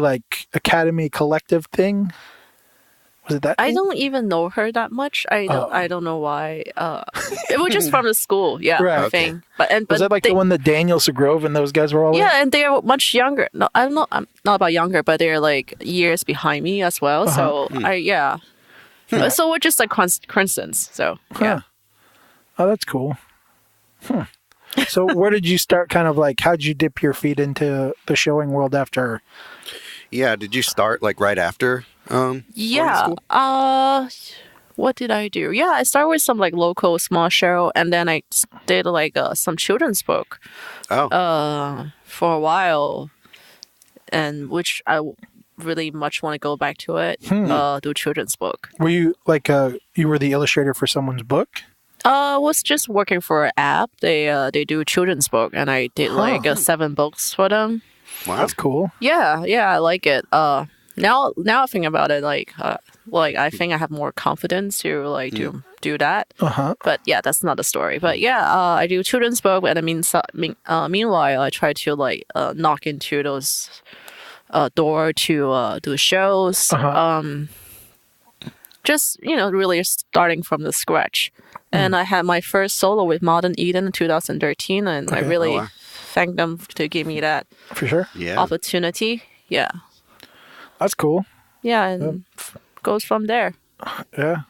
Academy Collective thing? Was it that I thing? don't even know her that much. I don't know why. It was just from the school. Yeah, Right. I think. But Was that like the one that Daniel Segrove and those guys were all in? Yeah, and they're much younger. No, I don't know. I'm not about younger, but they're like years behind me as well. So so we're just like coincidence. So yeah. Oh, that's cool. So where did you start kind of like, how'd you dip your feet into the showing world after? Yeah, did you start like right after going to school? What did I do? Yeah, I started with some like local small show, and then I did like some children's book for a while, and which I really much want to go back to it, do children's book. Were you like, you were the illustrator for someone's book? I was just working for an app. They do children's book, and I did like 7 books for them. Wow. That's cool. Yeah, I like it. Now I think about it, like I think I have more confidence to like do that. But yeah, that's not the story. But yeah, I do children's book, and meanwhile, I try to like knock into those door to do shows. Just really starting from the scratch. And I had my first solo with Modern Eden in 2013, and I really thank them to give me that For sure. Yeah. opportunity. Yeah. That's cool. Yeah, and goes from there. Yeah.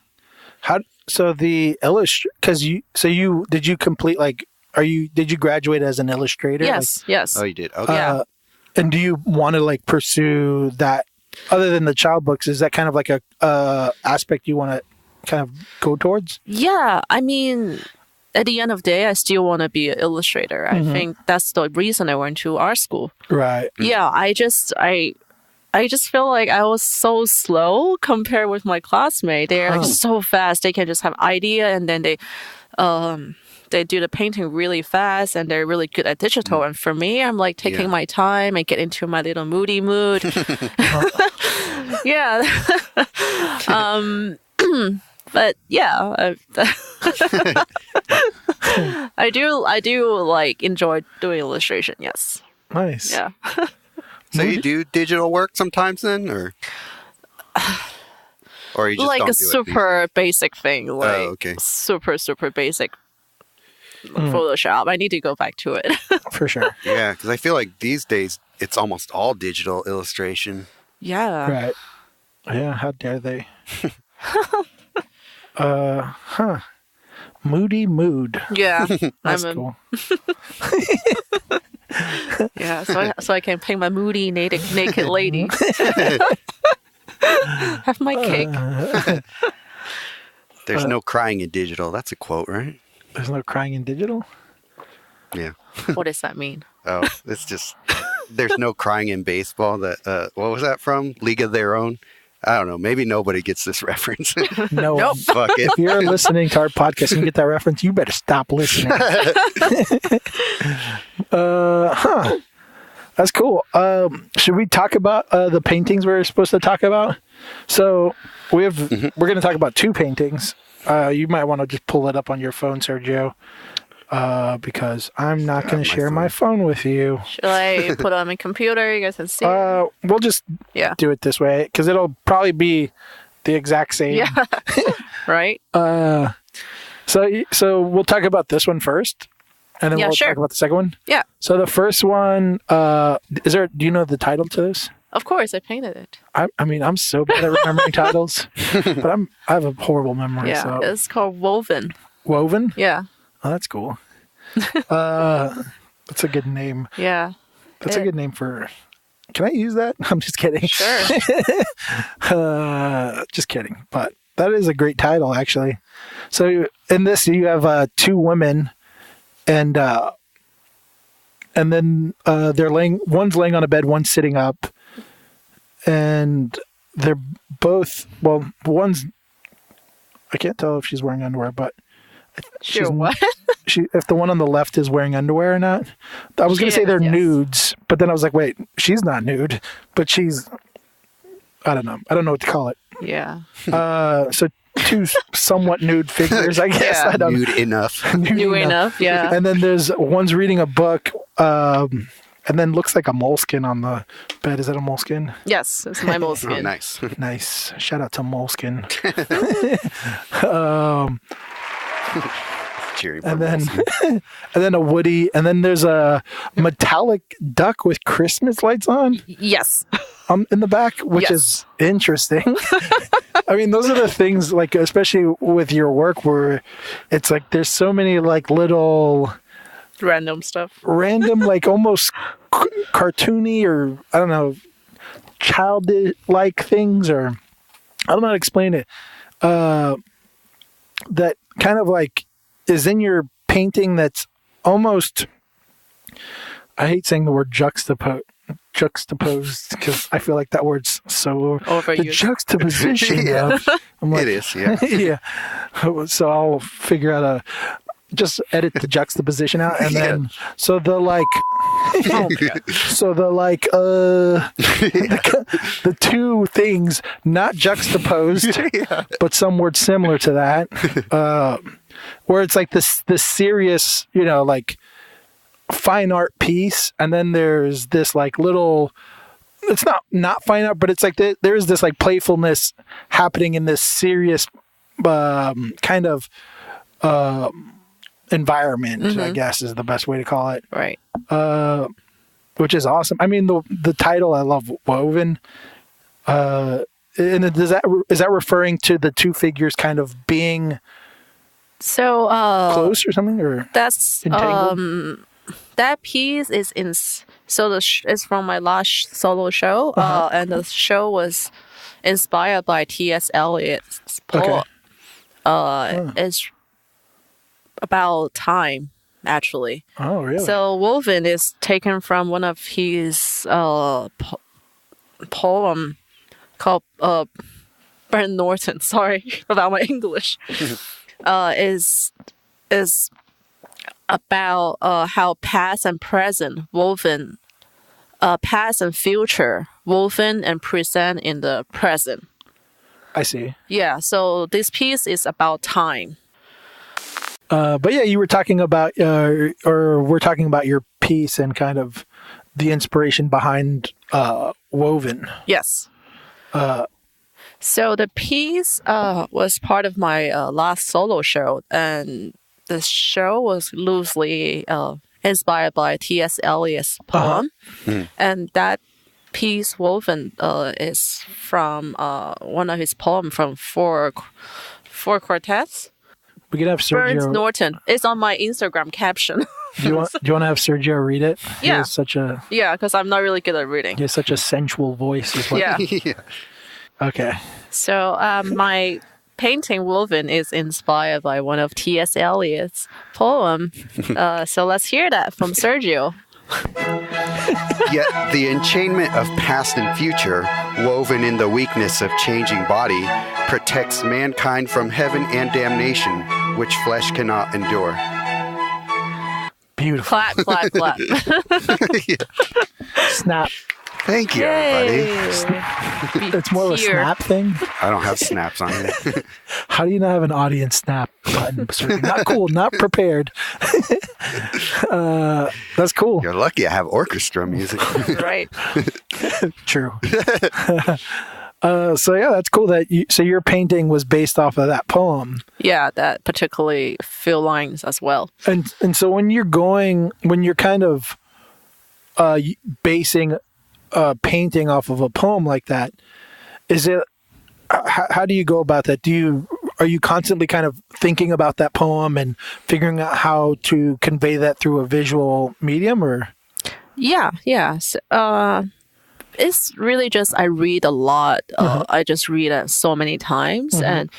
So the because did you complete like, did you graduate as an illustrator? Yes, yes. Oh, you did? Okay. Yeah. And do you want to like pursue that other than the child books? Is that kind of like a aspect you want to kind of go towards? Yeah, I mean, at the end of the day, I still want to be an illustrator. I think that's the reason I went to art school. Right. Yeah, I just feel like I was so slow compared with my classmates. They're like so fast. They can just have idea, and then they do the painting really fast, and they're really good at digital. And for me, I'm like taking my time and get into my little moody mood. Yeah. But yeah, I do like enjoy doing illustration. Yes. Nice. Yeah. So you do digital work sometimes then, or you just like don't a do it super basic thing, like okay. super basic Photoshop. I need to go back to it. For sure. Yeah, because I feel like these days it's almost all digital illustration. Yeah. Right. Yeah. How dare they? Moody mood. Yeah. That's cool. Yeah. So I can paint my moody naked lady. Have my cake. There's no crying in digital. That's a quote, right? There's no crying in digital? Yeah. What does that mean? Oh, it's just there's no crying in baseball. That what was that from? League of Their Own. I don't know. Maybe nobody gets this reference. No. Nope. Fuck it. If you're listening to our podcast and you get that reference, you better stop listening. That's cool. Should we talk about the paintings we're supposed to talk about? So we're going to talk about 2 paintings. You might want to just pull it up on your phone, Sergio, because I'm not going to share my phone with you. Should I put it on my computer? You guys can see. We'll just do it this way because it'll probably be the exact same. Yeah. Right. So we'll talk about this one first, and then we'll talk about the second one. Yeah. So the first one, do you know the title to this? Of course, I painted it. I mean, I'm so bad at remembering titles, but I have a horrible memory. Yeah, so. it's called Woven. Woven? Yeah. Oh, that's cool. That's a good name. Yeah. That's a good name for... Can I use that? I'm just kidding. Sure. Just kidding. But that is a great title, actually. So in this, you have 2 women, and and then one's laying on a bed, one's sitting up, and they're both, well, one's, I can't tell if she's wearing underwear, but Sure, what? if the one on the left is wearing underwear or not. I was going to say they're nudes, but then I was like, wait, she's not nude, but she's, I don't know what to call it. Yeah. So two somewhat nude figures, I guess. Yeah. I don't Nude enough. New enough, yeah. And then one's reading a book, and then looks like a moleskin on the bed. Is that a moleskin? Yes, it's my moleskin. Oh, nice. Nice. Shout out to moleskin. Cheering for And then, Molson. and then a Woody, and then there's a metallic duck with Christmas lights on Yes. in the back, which is interesting. I mean, those are the things, like, especially with your work, where it's like there's so many like little Random stuff. random, like almost cartoony, or I don't know, childlike things, or I don't know how to explain it. That kind of like is in your painting. That's almost, I hate saying the word juxtaposed because I feel like that word's so Overused. the juxtaposition. Yeah. I'm like, It is, yeah. yeah. So I'll figure out just edit the juxtaposition out, and then so the like the two things not juxtaposed, but somewhat similar to that, where it's like this serious, like fine art piece, and then there's this like little, it's not fine art, but it's like there's this like playfulness happening in this serious kind of environment, I guess is the best way to call it. Right. Which is awesome. I mean, the title, I love Woven. And is that referring to the two figures kind of being So close or something, or that's entangled? that piece is it's from my last solo show, and the show was inspired by T.S. Eliot's poem. It's about time, actually. Oh, really? So Woven is taken from one of his poem called Burn Norton. Sorry about my English. Is about how past and present woven, past and future woven and present in the present. I see. Yeah. So this piece is about time. But yeah, you were talking about, or we're talking about your piece and kind of the inspiration behind Woven. Yes. So the piece was part of my last solo show, and the show was loosely inspired by T.S. Eliot's poem, and that piece Woven is from one of his poems from four quartets. We could have Burns Sergio. Norton. It's on my Instagram caption. Do you want to have Sergio read it? He Yeah. has such a Yeah, because I'm not really good at reading. he has such a sensual voice as well. Yeah. Yeah. Okay. So my painting Woven is inspired by one of T.S. Eliot's poem. So let's hear that from Sergio. Yet the enchainment of past and future, woven in the weakness of changing body, protects mankind from heaven and damnation, which flesh cannot endure. Beautiful. Clap, clap, clap. Snap. Thank you, everybody. It's more of a snap thing. I don't have snaps on it. How do you not have an audience snap button? Not cool. Not prepared. That's cool. You're lucky I have orchestra music. Right. True. So yeah, that's cool that your painting was based off of that poem. Yeah, that particularly few lines as well. And so when you're kind of basing painting off of a poem like that, is it how do you go about that? Are you constantly kind of thinking about that poem and figuring out how to convey that through a visual medium, or? Yeah. So, it's really just I read a lot. I just read it so many times and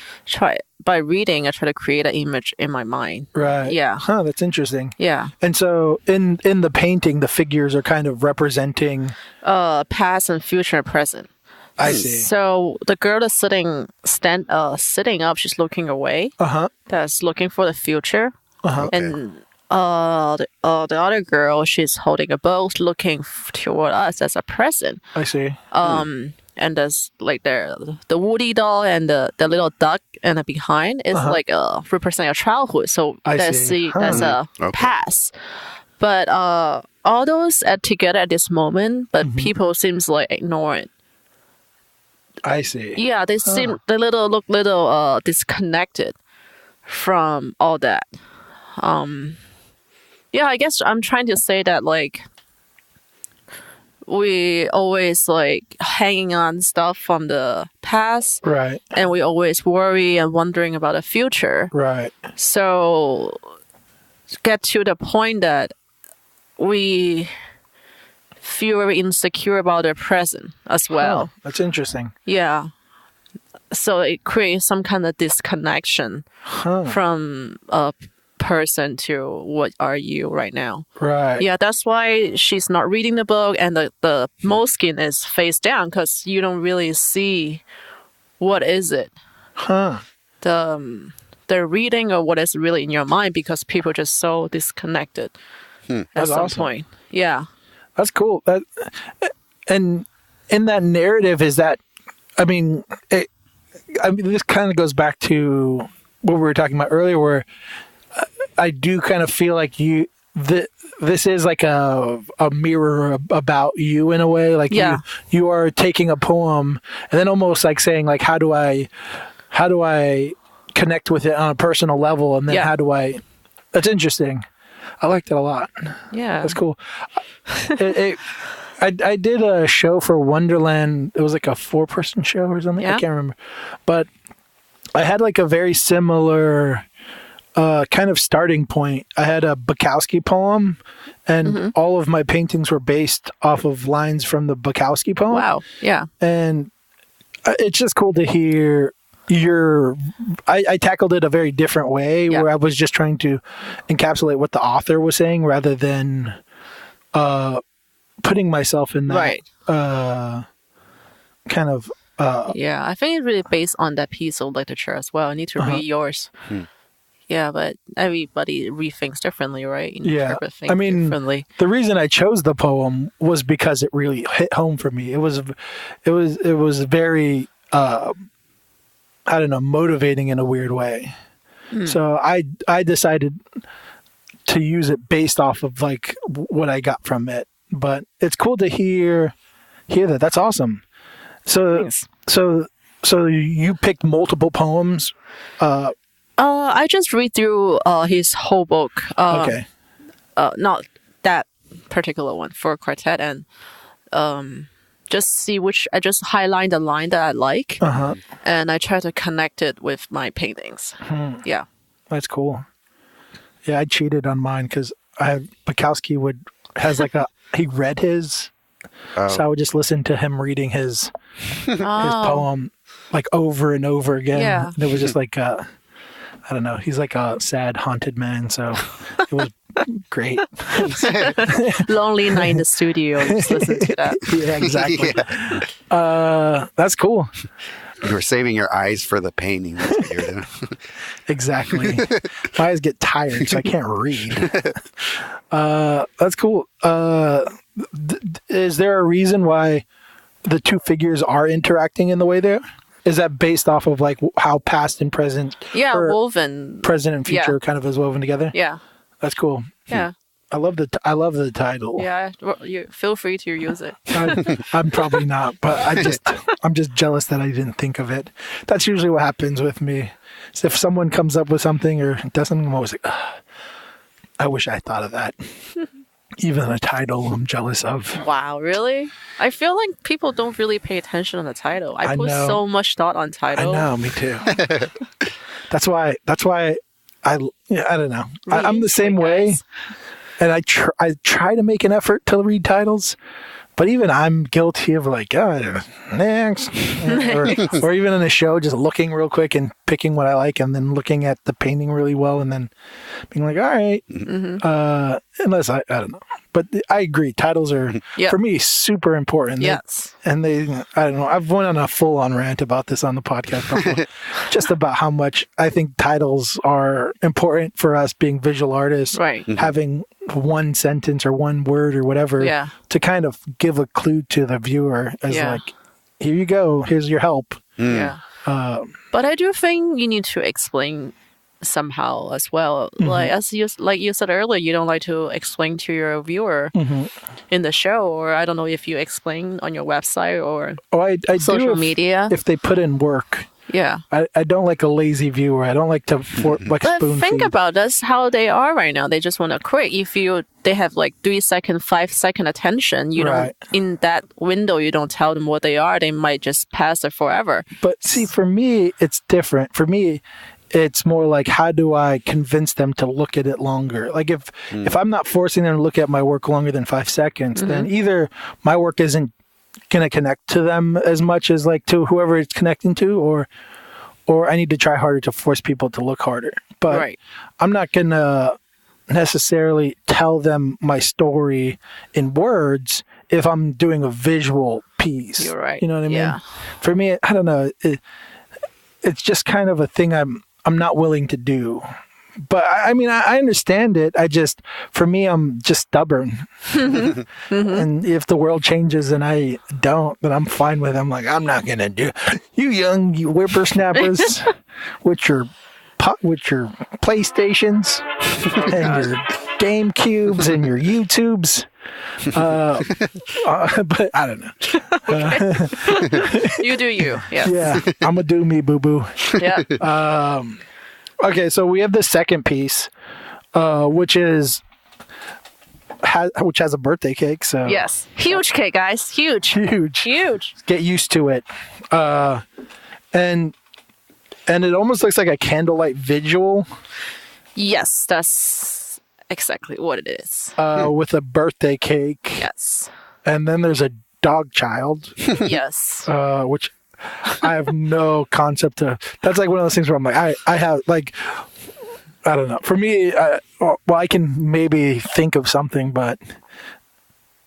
by reading, I try to create an image in my mind. Right. Yeah. Huh, that's interesting. Yeah. And so in the painting, the figures are kind of representing past and future and present. I see. So the girl that's sitting up, she's looking away. That's looking for the future. And the other girl, she's holding a boat, looking toward us as a present. I see. And there's like the Woody doll and the little duck and behind is like representing your childhood. So that's a past. But all those add together at this moment, but people seems like ignore it. I see. Yeah, they look little disconnected from all that. Yeah, I guess I'm trying to say that like we always like hanging on stuff from the past, right? And we always worry and wondering about the future, right? So get to the point that we feel very insecure about the present as well. That's interesting. Yeah. So it creates some kind of disconnection from a person to what are you right now. Right. Yeah, that's why she's not reading the book and the moleskin is face down because you don't really see what is it. The reading or what is really in your mind because people are just so disconnected at some point. Yeah. That's cool. And in that narrative, is that, I mean, this kind of goes back to what we were talking about earlier, where I do kind of feel like this is like a mirror about you in a way. Like you are taking a poem and then almost like saying like, how do I connect with it on a personal level? And then how do I, that's interesting. I liked it a lot. Yeah. That's cool. I did a show for Wonderland. It was like a 4-person show or something. I can't remember. But I had like a very similar kind of starting point. I had a Bukowski poem, and all of my paintings were based off of lines from the Bukowski poem. Wow. Yeah. And it's just cool to hear I tackled it a very different way where I was just trying to encapsulate what the author was saying rather than putting myself in that kind of I think it's really based on that piece of literature as well. I need to read yours. Yeah, but everybody rethinks differently, right? Interpret things differently. The reason I chose the poem was because it really hit home for me. It was very I don't know, motivating in a weird way. So I decided to use it based off of like what I got from it. But it's cool to hear that. That's awesome. So Thanks. so you picked multiple poems. I just read through his whole book. Okay. Not that particular one for quartet, and just see which. I just highlight the line that I like, and I try to connect it with my paintings. Yeah, that's cool. Yeah, I cheated on mine because Bukowski has like he read his, so I would just listen to him reading his poem like over and over again. Yeah. And it was just like I don't know. He's like a sad, haunted man, so it was great. Lonely night in the studio. Just listen to that. Yeah, exactly. That's cool. You were saving your eyes for the painting. That's what you're doing. Exactly. My eyes get tired, so I can't read. That's cool. Is there a reason why the two figures are interacting in the way they are? Is that based off of like how past and present? Yeah, woven. Present and future kind of is woven together. Yeah, that's cool. Yeah, I love the title. Yeah, you feel free to use it. I'm probably not, but I'm just jealous that I didn't think of it. That's usually what happens with me. So if someone comes up with something or doesn't, I'm always like, I wish I thought of that. Even the title, I'm jealous of. Wow, really? I feel like people don't really pay attention on the title. I put so much thought on title. I know, me too. That's why I don't know. I'm the same way, and I try to make an effort to read titles, But even I'm guilty of like, oh, next. or even in a show, just looking real quick and picking what I like and then looking at the painting really well and then being like, all right. Unless I don't know. But I agree. Titles are, for me, super important. Yes. And I don't know. I've went on a full-on rant about this on the podcast before, just about how much I think titles are important for us being visual artists. Right. Having one sentence or one word or whatever to kind of give a clue to the viewer as like, here you go. Here's your help. Yeah. But I do think you need to explain somehow as well. Like you said earlier, you don't like to explain to your viewer in the show, or I don't know if you explain on your website or I social do media. If they put in work. Yeah. I don't like a lazy viewer. I don't like to like but spoon think feed. about that's how they are right now. They just want to quick. If they have like 3 second, 5 second attention, you don't in that window you don't tell them what they are, they might just pass it forever. But see, for me it's different. For me it's more like, how do I convince them to look at it longer? Like if I'm not forcing them to look at my work longer than 5 seconds, then either my work isn't going to connect to them as much as like to whoever it's connecting to, or I need to try harder to force people to look harder. But I'm not going to necessarily tell them my story in words if I'm doing a visual piece. You're right. You know what I mean? Yeah. For me, I don't know. It's just kind of a thing I'm not willing to do. But I mean, I understand it. For me, I'm just stubborn. And if the world changes and I don't, then I'm fine with it. I'm like, I'm not going to do you young whippersnappers with your PlayStations and your GameCubes and your YouTubes. But I don't know. You do you. Yes. Yeah. I'm going to do me, boo-boo. Yeah. Okay, so we have the second piece, which has a birthday cake. So Yes. Huge cake, guys. Huge. Get used to it. And it almost looks like a candlelight vigil. Yes, that's exactly what it is. With a birthday cake. Yes. And then there's a dog child. Yes. Which I have no concept of. That's like one of those things where I'm like, I have like, I don't know. For me, I can maybe think of something, but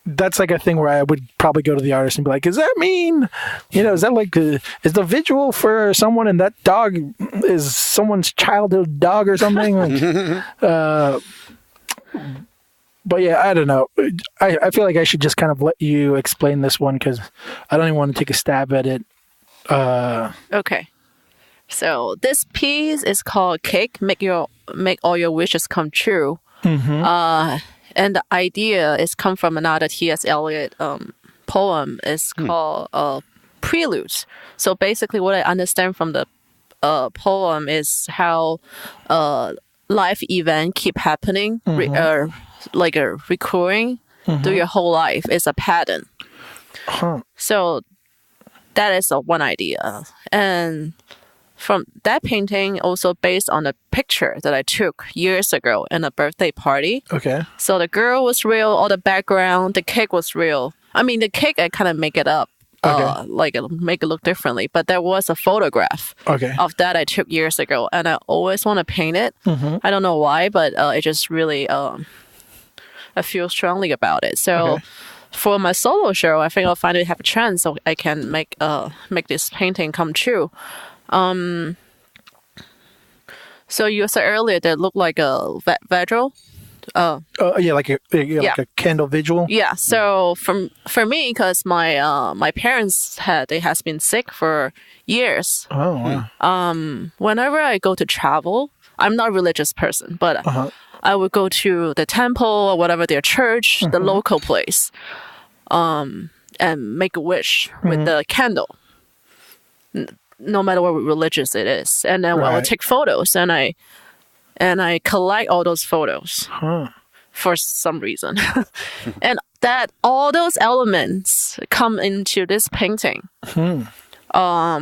that's like a thing where I would probably go to the artist and be like, does that mean, is that like, is the visual for someone and that dog is someone's childhood dog or something? Like, but yeah, I don't know. I feel like I should just kind of let you explain this one because I don't even want to take a stab at it. Okay. So this piece is called Cake, Make All Your Wishes Come True. And the idea is come from another T.S. Eliot poem. It's called Preludes. So basically what I understand from the poem is how life event keep happening, like a recurring through your whole life. It's a pattern. So that is one idea. And from that painting, also based on a picture that I took years ago in a birthday party. Okay. So the girl was real, all the background, the cake was real. I mean, the cake, I kind of make it up, like make it look differently. But there was a photograph of that I took years ago, and I always want to paint it. I don't know why, but it just really, I feel strongly about it. So for my solo show, I think I'll finally have a chance so I can make this painting come true. So you said earlier that it looked like a vigil. Like a candle vigil. Yeah. So for me, because my parents has been sick for years. Oh. Wow. Whenever I go to travel, I'm not a religious person, but I would go to the temple or whatever their church, the local place, and make a wish with the candle. No matter what religious it is, and then I would take photos, and I collect all those photos for some reason, and that all those elements come into this painting. I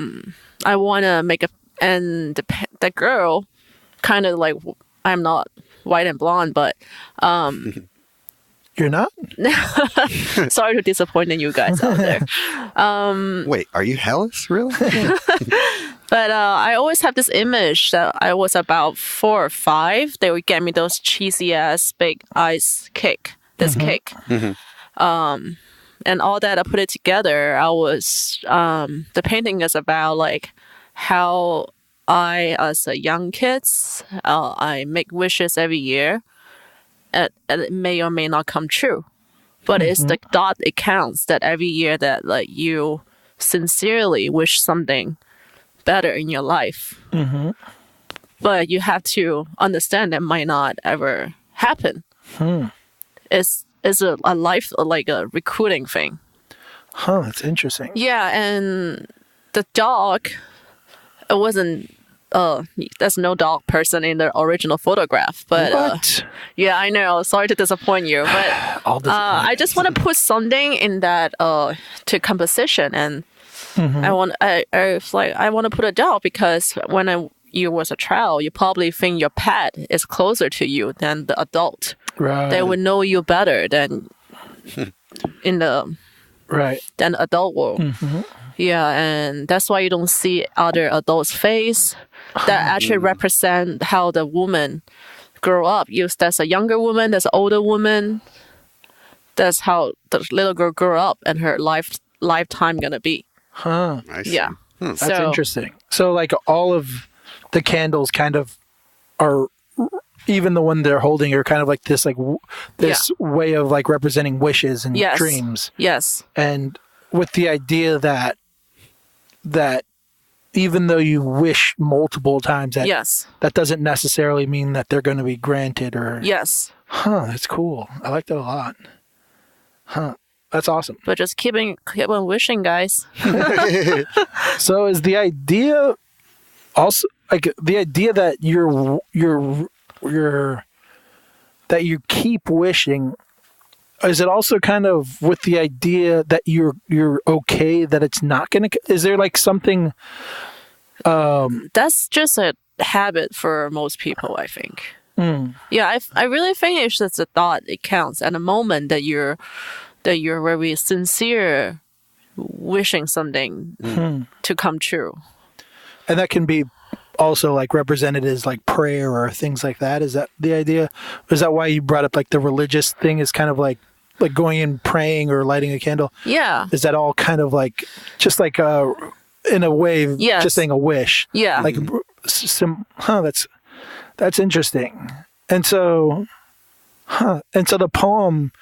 want to make and the girl, kind of like, I'm not white and blonde, but You're not? Sorry to disappoint you guys out there. Wait, are you Helice? Really? But I always have this image that I was about 4 or 5. They would get me those cheesy ass big ice cake, this cake. And all that, I put it together. I was, the painting is about like how I, as a young kid, I make wishes every year. And it may or may not come true. But it's the thought it counts, that every year that like you sincerely wish something better in your life. But you have to understand that might not ever happen. It's a life, like a recruiting thing. Huh, that's interesting. Yeah, and the dog, it wasn't, there's no dog person in the original photograph. But What? yeah, I know. Sorry to disappoint you. But I just want to put something in that to composition. And I want to put a dog because when you was a child, you probably think your pet is closer to you than the adult. Right. They would know you better than in the than the adult world. Yeah, and that's why you don't see other adults' face that actually represent how the woman grow up. There's a younger woman, there's an older woman. That's how the little girl grew up and her lifetime gonna be. Huh. I see. Yeah. That's interesting. So like all of the candles kind of are, even the one they're holding, are kind of like this way of like representing wishes and dreams. Yes. And with the idea that even though you wish multiple times, that doesn't necessarily mean that they're going to be granted or. Yes. Huh, that's cool. I like that a lot. Huh. That's awesome. But just keep on wishing, guys. So is the idea also like the idea that that you keep wishing, is it also kind of with the idea that you're okay that it's not gonna, is there like something that's just a habit for most people, I think. Yeah, I really think it's just a thought. It counts at the moment that you're very sincere wishing something to come true. And that can be also like represented as like prayer or things like that. Is that the idea? Is that why you brought up like the religious thing is kind of like going in praying or lighting a candle? Yeah. Is that all kind of like just like in a way just saying a wish? Yeah. Like that's interesting. And so the poem,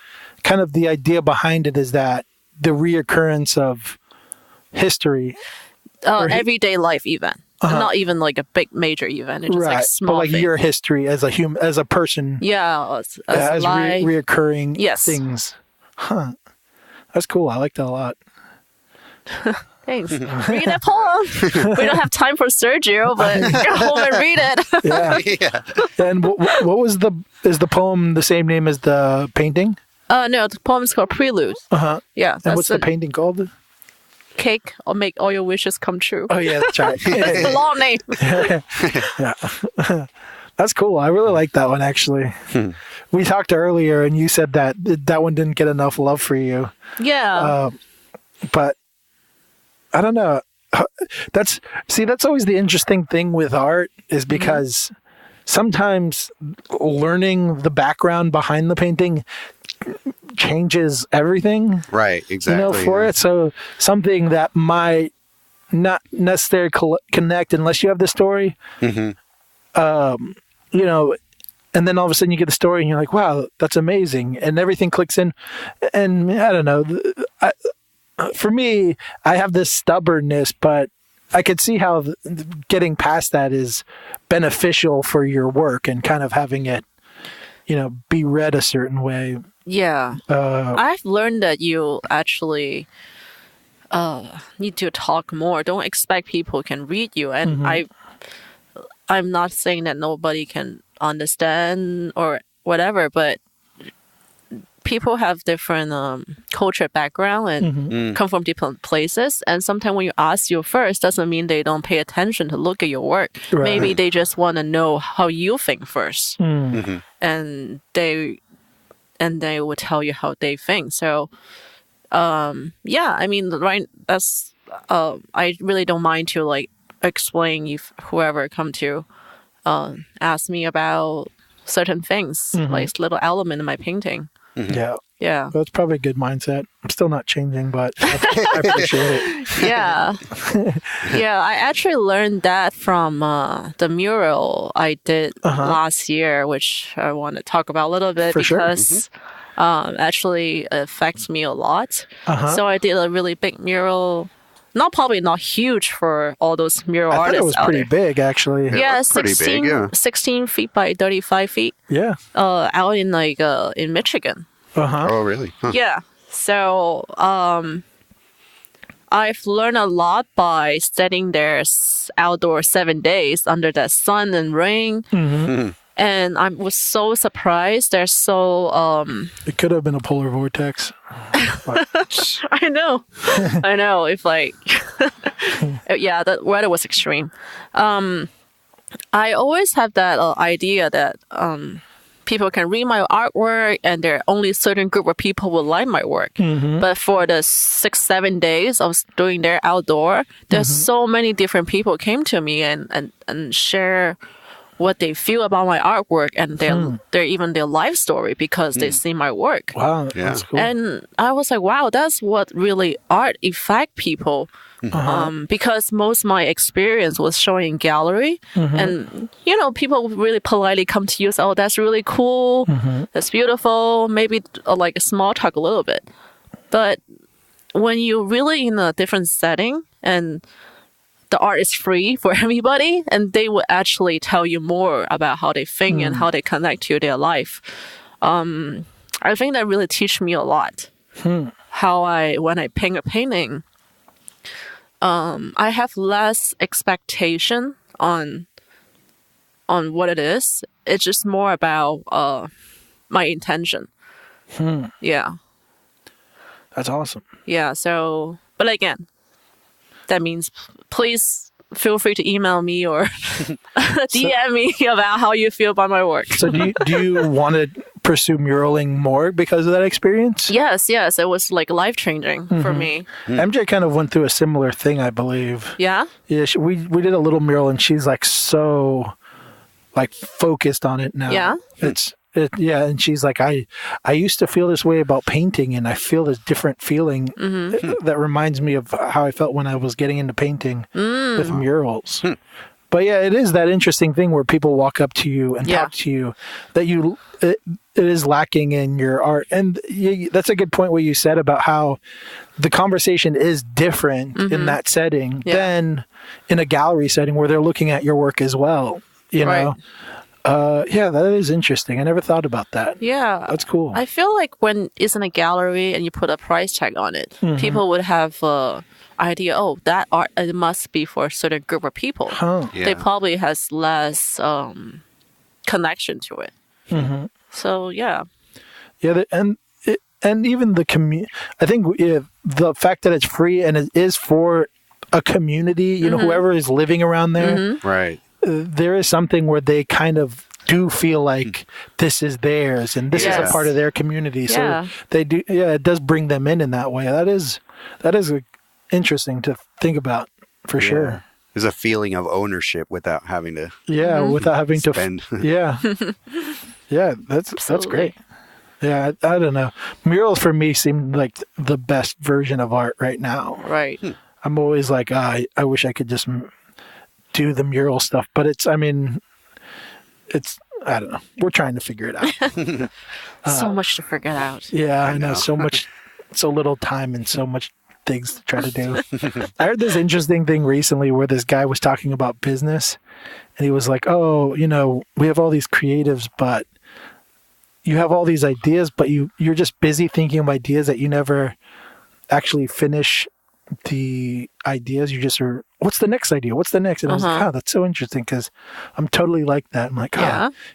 kind of the idea behind it is that the reoccurrence of history, everyday life event. Not even like a big major event. It's just like small but like thing. your history as a human, as a person. Yeah, as reoccurring Yes. things. Huh. That's cool. I like that a lot. Thanks. Read that poem. We don't have time for Sergio, but go home and read it. Yeah. And what was is the poem the same name as the painting? No, the poem is called Prelude. Yeah. And what's the painting called? Cake or make all your wishes come true. Oh yeah, that's right. That's the long name. Yeah. That's cool. I really like that one actually. We talked earlier and you said that one didn't get enough love for you. Yeah. But I don't know. That's always the interesting thing with art is because sometimes learning the background behind the painting changes everything. Right, exactly. For it. So something that might not necessarily connect unless you have the story. And then all of a sudden you get the story and you're like, wow, that's amazing. And everything clicks in. And I don't know. For me, I have this stubbornness, but I could see how getting past that is beneficial for your work and kind of having it, be read a certain way. Yeah. I've learned that you actually need to talk more. Don't expect people can read you. And I'm not saying that nobody can understand or whatever, but people have different culture background and come from different places. And sometimes when you ask you first, doesn't mean they don't pay attention to look at your work. Right. Maybe they just want to know how you think first. And and they would tell you how they think. So, yeah, I mean, right, that's, I really don't mind to like explain if whoever come to ask me about certain things, like little element in my painting. Yeah. Yeah. That's probably a good mindset. I'm still not changing, but I appreciate it. Yeah. Yeah, I actually learned that from the mural I did last year, which I want to talk about a little bit because actually affects me a lot. So I did a really big mural. Probably not huge for all those mural I thought artists. it was pretty big, actually. Yeah, pretty 16, big, yeah. 16 feet by 35 feet. Yeah. Out in like in Michigan. Oh, really? Huh. Yeah. So I've learned a lot by studying there outdoor 7 days under the sun and rain. And I was so surprised. They're so It could have been a polar vortex. I know. I know. If like yeah, the weather was extreme. I always have that idea that people can read my artwork and there are only a certain group of people will like my work. But for the 6-7 days I was doing there outdoor, there's so many different people came to me and share what they feel about my artwork and their even their life story because they see my work. Wow, that's cool. And I was like, wow, that's what really art affect people. Because most of my experience was showing in gallery and people really politely come to you and say, oh, that's really cool, that's beautiful, maybe like a small talk a little bit. But when you're really in a different setting and the art is free for everybody and they will actually tell you more about how they think and how they connect to their life, I think that really teach me a lot. How when I paint a painting, I have less expectation on what it is. It's just more about my intention. Yeah. That's awesome. Yeah. So, but again, that means please feel free to email me or DM me about how you feel about my work. So do you want to pursue muraling more because of that experience? Yes. It was like life-changing for me. MJ kind of went through a similar thing, I believe. Yeah? Yeah, we did a little mural and she's like so like focused on it now. Yeah? Yeah, and she's like, I used to feel this way about painting, and I feel this different feeling that reminds me of how I felt when I was getting into painting with murals. But yeah, it is that interesting thing where people walk up to you and talk to you that it is lacking in your art. And that's a good point what you said about how the conversation is different in that setting than in a gallery setting where they're looking at your work as well, you know? Yeah, that is interesting. I never thought about that. Yeah. That's cool. I feel like when it's in a gallery and you put a price tag on it, people would have idea, oh, that art, it must be for a certain group of people. They probably has less connection to it. So, yeah. Yeah, and even the community, I think the fact that it's free and it is for a community, you know, whoever is living around there. Right. There is something where they kind of do feel like this is theirs and this is a part of their community. So they do, it does bring them in that way. That is interesting to think about for sure. There's a feeling of ownership without having to without having spend. to that's great. Yeah, I don't know. Murals for me seem like the best version of art right now. Right. I'm always like, I wish I could just do the mural stuff, but I don't know. We're trying to figure it out. So much to figure out. Yeah, I know. So much, so little time and so much things to try to do. I heard this interesting thing recently where this guy was talking about business and he was like, oh, you know, we have all these creatives, but you have all these ideas, but you're just busy thinking of ideas that you never actually finish the ideas. You just are, what's the next idea? What's the next? And I was like, that's so interesting because I'm totally like that. I'm like,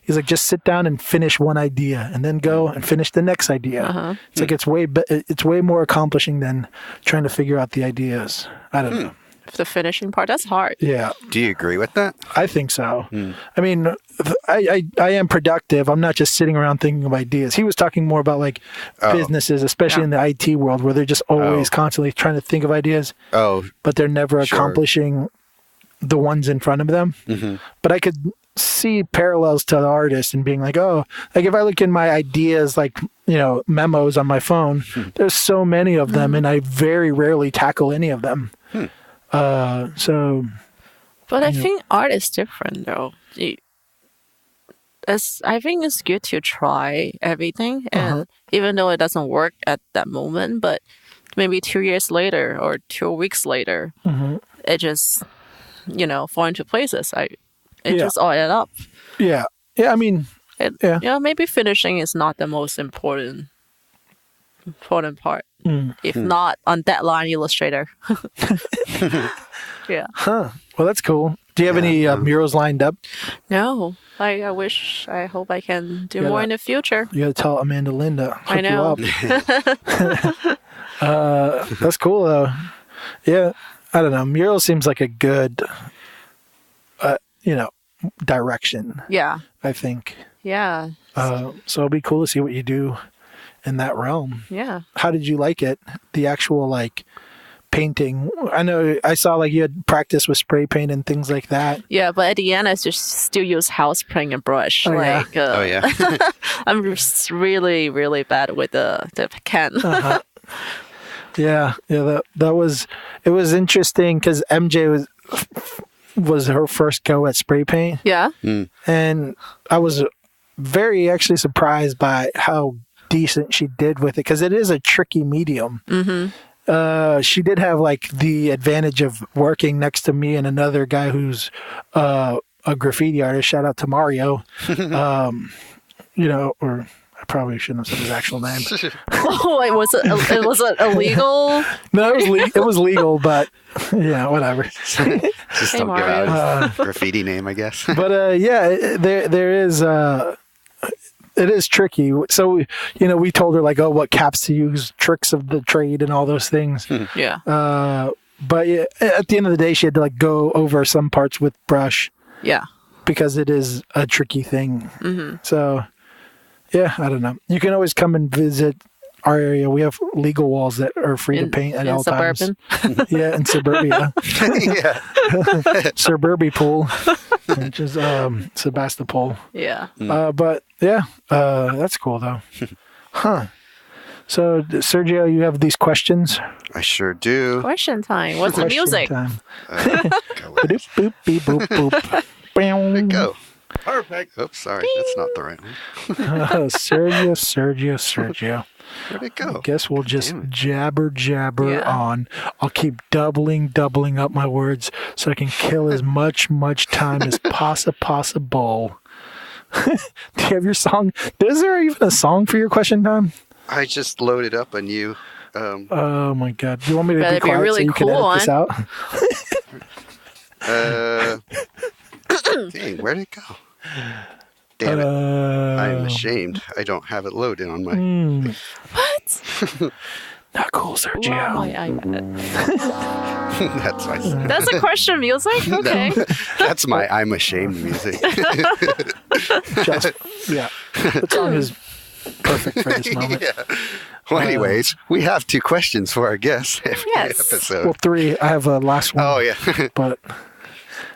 he's like, just sit down and finish one idea and then go and finish the next idea. It's like, it's way more accomplishing than trying to figure out the ideas. I don't know. the finishing part. That's hard. Yeah. Do you agree with that? I think so. I mean, I am productive. I'm not just sitting around thinking of ideas. He was talking more about like businesses, especially in the IT world, where they're just always constantly trying to think of ideas. But they're never accomplishing the ones in front of them. But I could see parallels to the artist and being like, oh, like if I look in my ideas, like, you know, memos on my phone, there's so many of them, and I very rarely tackle any of them. So. But I think art is different, though. I think it's good to try everything, and even though it doesn't work at that moment, but maybe 2 years later or 2 weeks later, it just, you know, fall into places. It just all add up. Yeah. Yeah, I mean, maybe finishing is not the most important part. If not on deadline illustrator. Yeah. Well, that's cool. Do you have any murals lined up? No. I hope I can do more in the future. You got to tell Amanda Linda. I know. That's cool, though. Yeah. I don't know. Mural seems like a good, direction. Yeah. I think. Yeah. So it'll be cool to see what you do in that realm. Yeah. How did you like it? The actual, like, painting. I know I saw like you had practice with spray paint and things like that. Yeah, but at the end I just still use house paint and brush. I'm just really, really bad with the can. Yeah, that was interesting because MJ was her first go at spray paint. Yeah. And I was very actually surprised by how decent she did with it because it is a tricky medium. She did have like the advantage of working next to me and another guy who's a graffiti artist. Shout out to Mario. Or I probably shouldn't have said his actual name. Wait, was it illegal? No, it was legal, but yeah, whatever. Just don't give out his graffiti name, I guess. But there is. It is tricky. So, we told her like, oh, what caps to use, tricks of the trade and all those things. Yeah. But yeah, at the end of the day, she had to like go over some parts with brush. Yeah. Because it is a tricky thing. So, yeah, I don't know. You can always come and visit our area. We have legal walls that are free to paint at all suburban? Times. Yeah, in suburbia. Suburbi pool, which is Sebastopol. Yeah. But yeah, that's cool though. So Sergio, you have these questions? I sure do. Question time. What's the music? Time. Boop, boop, beep, boop, boop. There you go. Perfect. Oops, sorry. That's not the right one. Sergio. Where'd it go? I guess we'll just jabber on. I'll keep doubling up my words so I can kill as much time as possible. Do you have your song? Is there even a song for your question time? I just loaded up a new. Oh my God! Do you want me to be quiet really so you can edit this out? Dang, where'd it go? Damn it. I'm ashamed. I don't have it loaded on my... What? Not cool, Sergio. Wow, my iPad. That's a question music? Okay. No, that's my I'm ashamed music. The song is perfect for this moment. Yeah. Well, anyways, we have 2 questions for our guests every episode. Well, 3. I have a last one. Oh, yeah. But...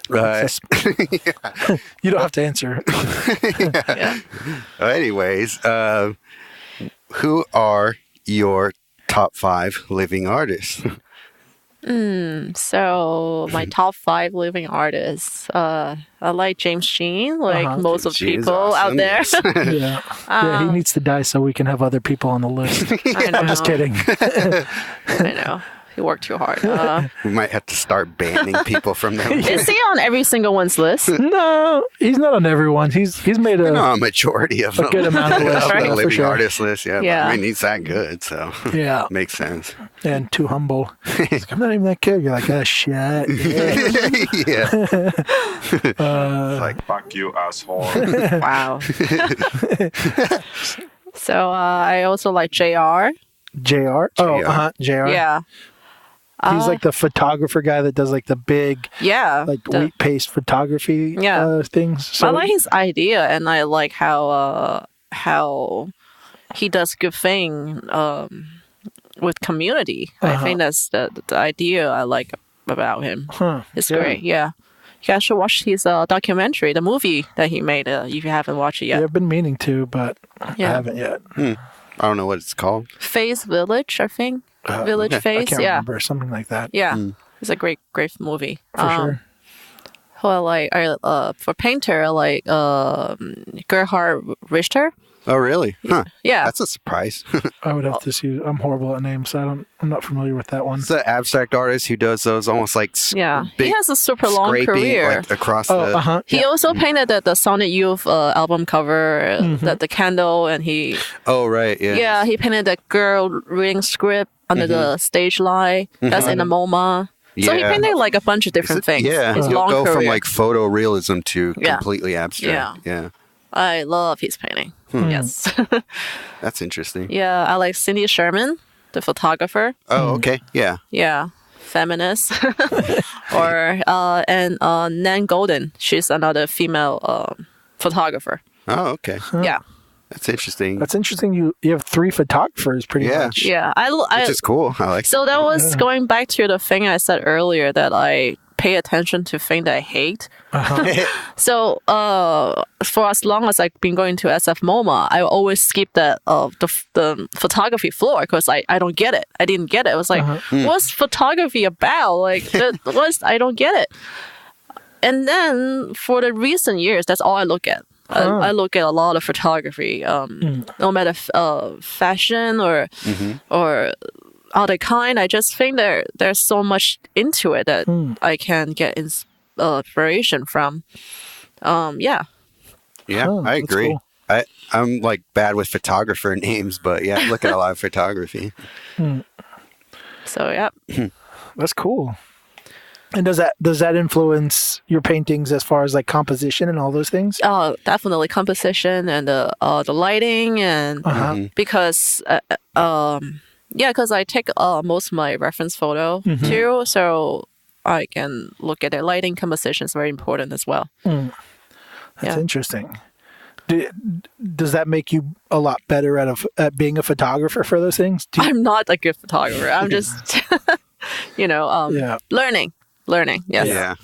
You don't have to answer. Anyways, who are your top 5 living artists? So my top 5 living artists. I like James Jean, like most of people out there. Yeah, he needs to die so we can have other people on the list. I'm just kidding. I know. He worked too hard. We might have to start banning people from them. Is he on every single one's list? No, he's not on everyone's. He's made a majority of them. A good amount of lists. Right? The living sure. artist list, yeah. I mean, he's that good, so makes sense. And too humble. Like, I'm not even that good. You're like, oh, shit. Yeah. Like, fuck you, asshole. Wow. So I also like JR. JR? Oh, JR. Yeah. He's like the photographer guy that does like the big, like wheat paste photography things. So I like his idea, and I like how he does good thing with community. I think that's the idea I like about him. It's great. Yeah. You guys should watch his documentary, the movie that he made, if you haven't watched it yet. Yeah, I've been meaning to, but I haven't yet. I don't know what it's called. Face Village, I think. Village Face. I can't remember. Something like that. Yeah. It's a great movie. For sure. Well, for painter, I like Gerhard Richter. Oh, really? Huh. Yeah. That's a surprise. I would have to see. I'm horrible at names, so I'm not familiar with that one. It's an abstract artist who does those almost like he has a super long career. Like, across the... He also painted the Sonic Youth album cover, the candle, and he... Oh, right, yeah. Yeah, he painted the girl reading script under the stage light. That's in the MoMA. So he painted like a bunch of different things. Yeah, his he'll long go career. from like photorealism to completely abstract. Yeah. I love his painting. Yes. That's interesting. Yeah, I like Cindy Sherman, the photographer. Oh, okay. Yeah. Yeah. Feminist. And Nan Golden. She's another female photographer. Oh, okay. Yeah. That's interesting. That's interesting. You have 3 photographers pretty much. Yeah. Which is cool. I like So that was going back to the thing I said earlier that I pay attention to things that I hate. So for as long as I've been going to SF MoMA, I always skip the photography floor because I don't get it. I didn't get it. I was like, what's photography about? Like, I don't get it. And then for the recent years, that's all I look at. I look at a lot of photography, no matter fashion or other kind. I just think there's so much into it that I can get inspiration from. Yeah, I agree. Cool. I'm like bad with photographer names, but yeah, I look at a lot of photography. So yeah, that's cool. And does that influence your paintings as far as like composition and all those things? Oh, definitely composition and the lighting and because because I take most of my reference photo too, so I can look at the lighting. Composition is very important as well. That's interesting. Does that make you a lot better at being a photographer for those things? I'm not a good photographer. I'm just learning. Yes.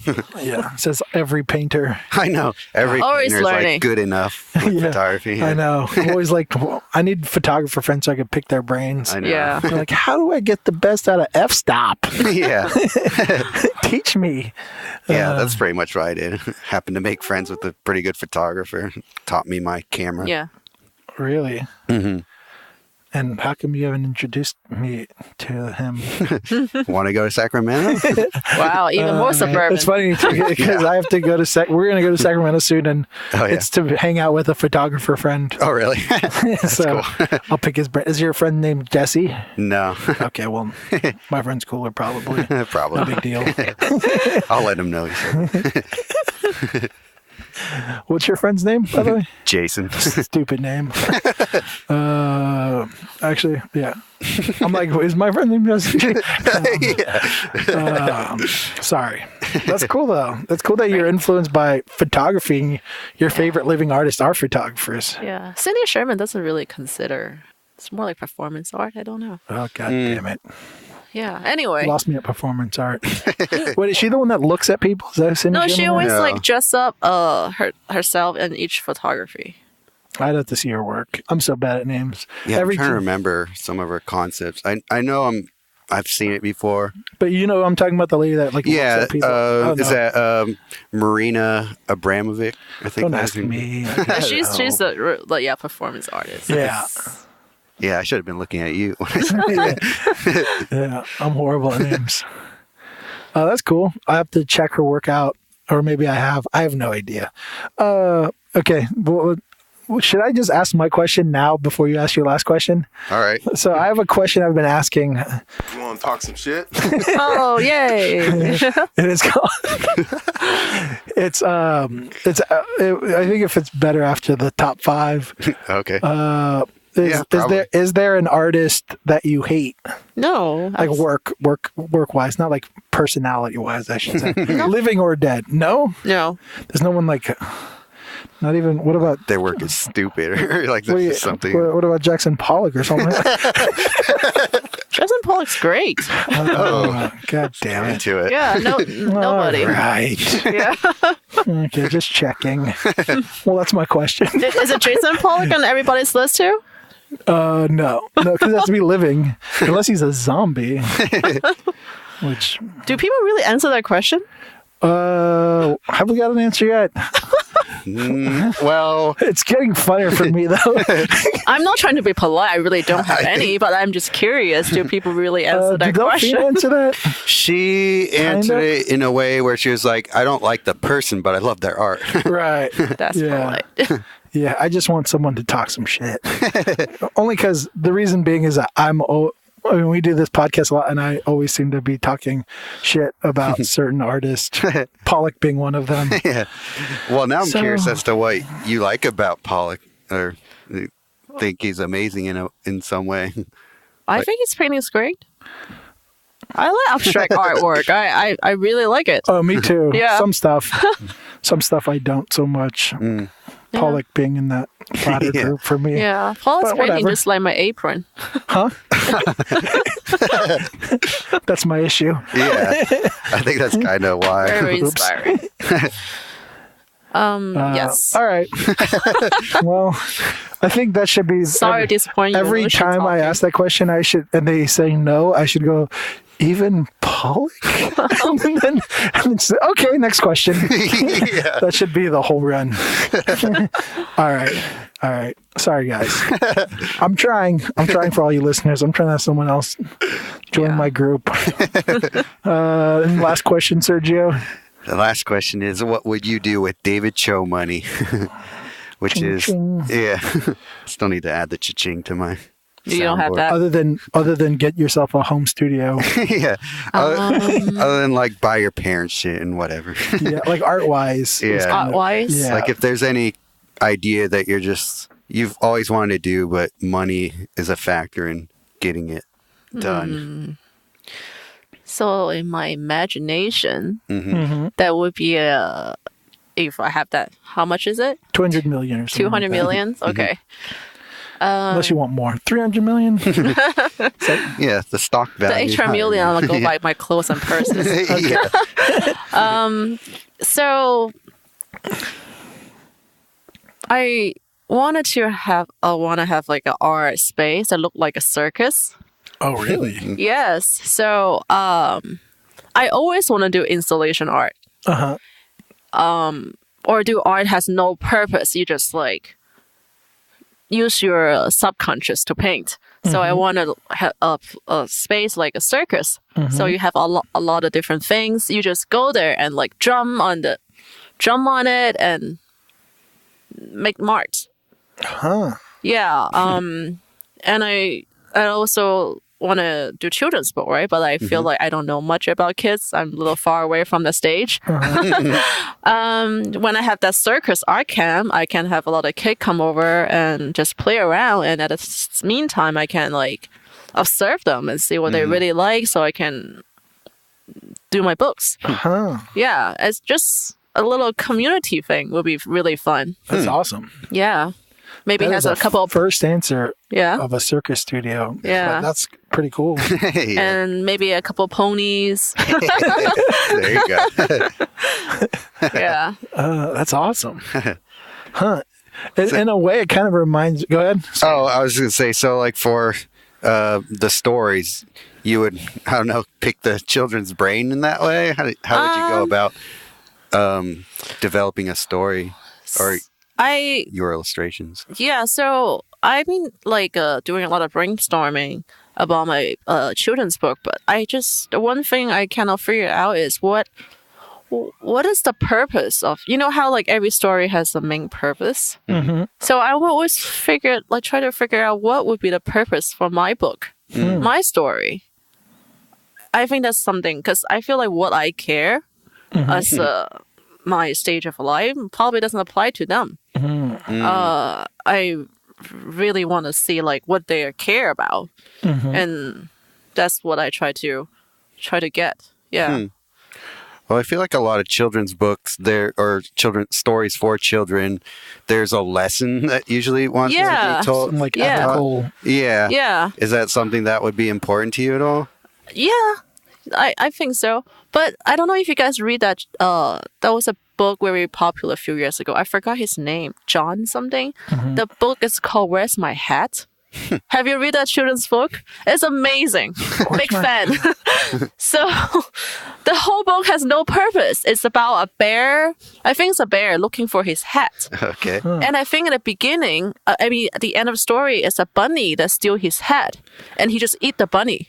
Yeah. Says every painter. I know. Every always painter is learning. like good enough with photography. Yeah. I know. I'm always like, I need photographer friends so I can pick their brains. I know. Yeah. They're like, how do I get the best out of f-stop? Yeah. Teach me. Yeah, that's pretty much what I did. Happened to make friends with a pretty good photographer. Taught me my camera. Yeah. Really? And how come you haven't introduced me to him? Want to go to Sacramento? Wow, even more suburban. It's funny because I have to go to we're going to go to Sacramento soon, and it's to hang out with a photographer friend. Oh, really? So cool. I'll pick his brain. Is your friend named Jesse? No. Okay, well, my friend's cooler probably. Probably. No big deal. I'll let him know. What's your friend's name, by the way? Jason. Stupid name. Actually, yeah. I'm like, is my friend named Jason? Sorry. That's cool, though. That's cool that you're influenced by photography and your favorite living artists are photographers. Yeah. Cindy Sherman doesn't really consider... It's more like performance art. I don't know. Oh, God damn it. Yeah. Anyway. Lost me at performance art. Wait, is she the one that looks at people? Is that Cindy? No, she Sherman? always like dress up herself in each photography. I'd have to see her work. I'm so bad at names. Yeah, I'm trying to remember some of her concepts. I know I've seen it before. But I'm talking about the lady that looks at people. Is that Marina Abramovic? I think Don't ask me. She's a performance artist. Yeah. Yeah, I should have been looking at you. Yeah, I'm horrible at names. That's cool. I have to check her work out, or maybe I have. I have no idea. Okay. Well, should I just ask my question now before you ask your last question? All right. So I have a question I've been asking. You want to talk some shit? Oh, yay. It is called. I think it fits better after the top 5. Okay. Is there an artist that you hate? No. Like work wise, not like personality wise, I should say. Living or dead? No? No. There's no one like, not even, what about, Their work is stupid, or like this is something. what about Jackson Pollock or something? Jackson Pollock's great. Oh, God damn it. Into it. Yeah, nobody. Right. Yeah. Okay, just checking. Well, that's my question. Is it Jason Pollock on everybody's list too? No, because it has to be living, unless he's a zombie. Which, Do people really answer that question? have we got an answer yet? Well, It's getting funnier for me, though. I'm not trying to be polite. I really don't have any, but I'm just curious. Do people really answer that Did Delphine question? answer that? she answered it in a way where she was like, I don't like the person, but I love their art. Right. That's polite. Yeah, I just want someone to talk some shit. Only because the reason being is that we do this podcast a lot, and I always seem to be talking shit about certain artists, Pollock being one of them. Yeah. Well, now I'm curious as to what you like about Pollock, or think he's amazing in some way. I think his painting is great. I like abstract artwork. I really like it. Oh, me too. Yeah. Some stuff I don't so much. Pollock being in that latter group for me. Yeah, Pollock's But painting whatever. just like my apron. Huh? That's my issue. Yeah. I think that's kind of why. Very inspiring. Yes. All right. Well, I think that should be. Sorry to disappoint you. Every time I ask that question, and they say no, I should go, even Pollock? and then say, okay, next question. Yeah. That should be the whole run. All right. Sorry, guys. I'm trying for all you listeners. I'm trying to have someone else join my group. And last question, Sergio. The last question is, what would you do with David Choe Money? Which Ching, is, ching. yeah. Still need to add the cha-ching to my You don't have soundboard. that. Other than get yourself a home studio. Yeah. Other than like buy your parents shit and whatever. Yeah, like art wise. Yeah. Art-wise? Yeah. Like if there's any idea that you've always wanted to do, but money is a factor in getting it done. So in my imagination, Mm-hmm. that would be if I have that, how much is it? 200 million or something. 200 like that. million? Okay. Unless you want more. 300 million? Yeah, the stock The value. extra million, I'm going to go buy my clothes and purses. Yeah. So I wanted to have like an art space that looked like a circus. Oh, really? Yes. So I always want to do installation art. Uh-huh. Or do art has no purpose. You just like use your subconscious to paint. So I want to have a space like a circus. So you have a lot of different things. You just go there and like drum on it and make marks. Huh. Yeah. And I also want to do children's book, right? But I feel like I don't know much about kids. I'm a little far away from the stage. When I have that circus art camp, I can have a lot of kids come over and just play around. And at the meantime, I can like observe them and see what they really like, so I can do my books. Huh. Yeah, it's just a little community thing. Would be really fun. That's awesome. Yeah. Maybe That has is a couple of first answer yeah. of a circus studio. Yeah. That's pretty cool. Yeah. And maybe a couple ponies. There you go. Yeah. That's awesome. Huh. In a way, it kind of reminds... Go ahead. Oh, I was going to say, so like for the stories, you would, I don't know, pick the children's brain in that way? How would you go about developing a story or your illustrations? Yeah, so I've been like doing a lot of brainstorming about my children's book, but the one thing I cannot figure out is what is the purpose of, you know how like every story has a main purpose? Mm-hmm. So I will always try to figure out what would be the purpose for my book, my story. I think that's something, because I feel like what I care as my stage of life probably doesn't apply to them. I really want to see like what they care about, and that's what I try to get. Yeah. Well, I feel like a lot of children's books or children's stories for children, there's a lesson that usually wants to be told. Something like ethical. Yeah. Yeah. Is that something that would be important to you at all? Yeah, I think so. But I don't know if you guys read that. That was a book very popular a few years ago. I forgot his name. John something. The book is called Where's My Hat? Have you read that children's book? It's amazing. Big fan. So the whole book has no purpose. It's about a bear. I think it's a bear looking for his hat. Okay. And I think at the beginning, at the end of the story, it's a bunny that steals his hat. And he just eat the bunny.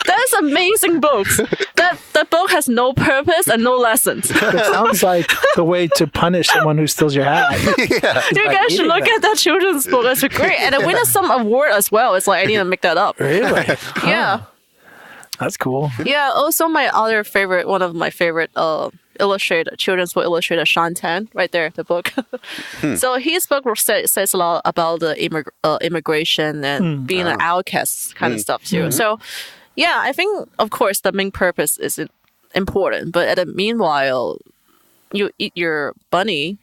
That's amazing books. The book has no purpose and no lessons. It sounds like the way to punish someone who steals your hat. You guys should look at that children's book. It's great. And it won some award as well. It's like, I didn't make that up. Really? Yeah. That's cool. Yeah. Also, one of my favorite illustrator, children's book illustrator, Shan Tan, right there, the book. So his book says a lot about the immigration and being an outcast kind of stuff too. So, yeah, I think, of course, the main purpose is important. But at the meanwhile, you eat your bunny.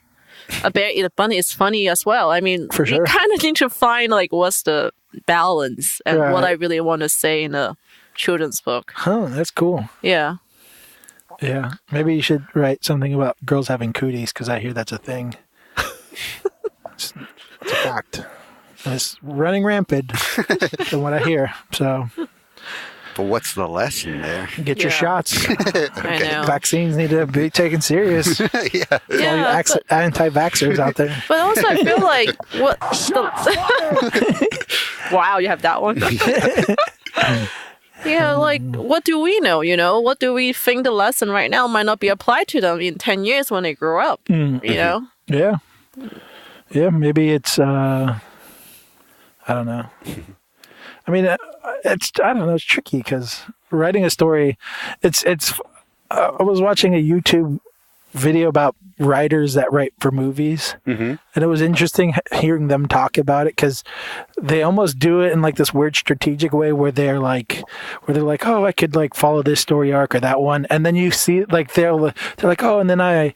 A bear eat a bunny is funny as well. I mean, For sure. you kind of need to find like what's the balance and what I really want to say in a children's book. Oh, that's cool. Yeah. Yeah. Maybe you should write something about girls having cooties, because I hear that's a thing. It's a fact. It's running rampant from what I hear. So But what's the lesson there? get your shots. I know. Vaccines need to be taken serious. Yeah. All you anti-vaxxers out there. But also, I feel like wow, you have that one. Yeah, like what do we know? You know, what do we think the lesson right now might not be applied to them in 10 years when they grow up? You know? Yeah. Yeah, maybe it's I don't know. I mean, I don't know, it's tricky because writing a story, I was watching a YouTube video about writers that write for movies, and it was interesting hearing them talk about it, because they almost do it in like this weird strategic way where they're like, oh, I could like follow this story arc or that one, and then you see like they're like, oh, and then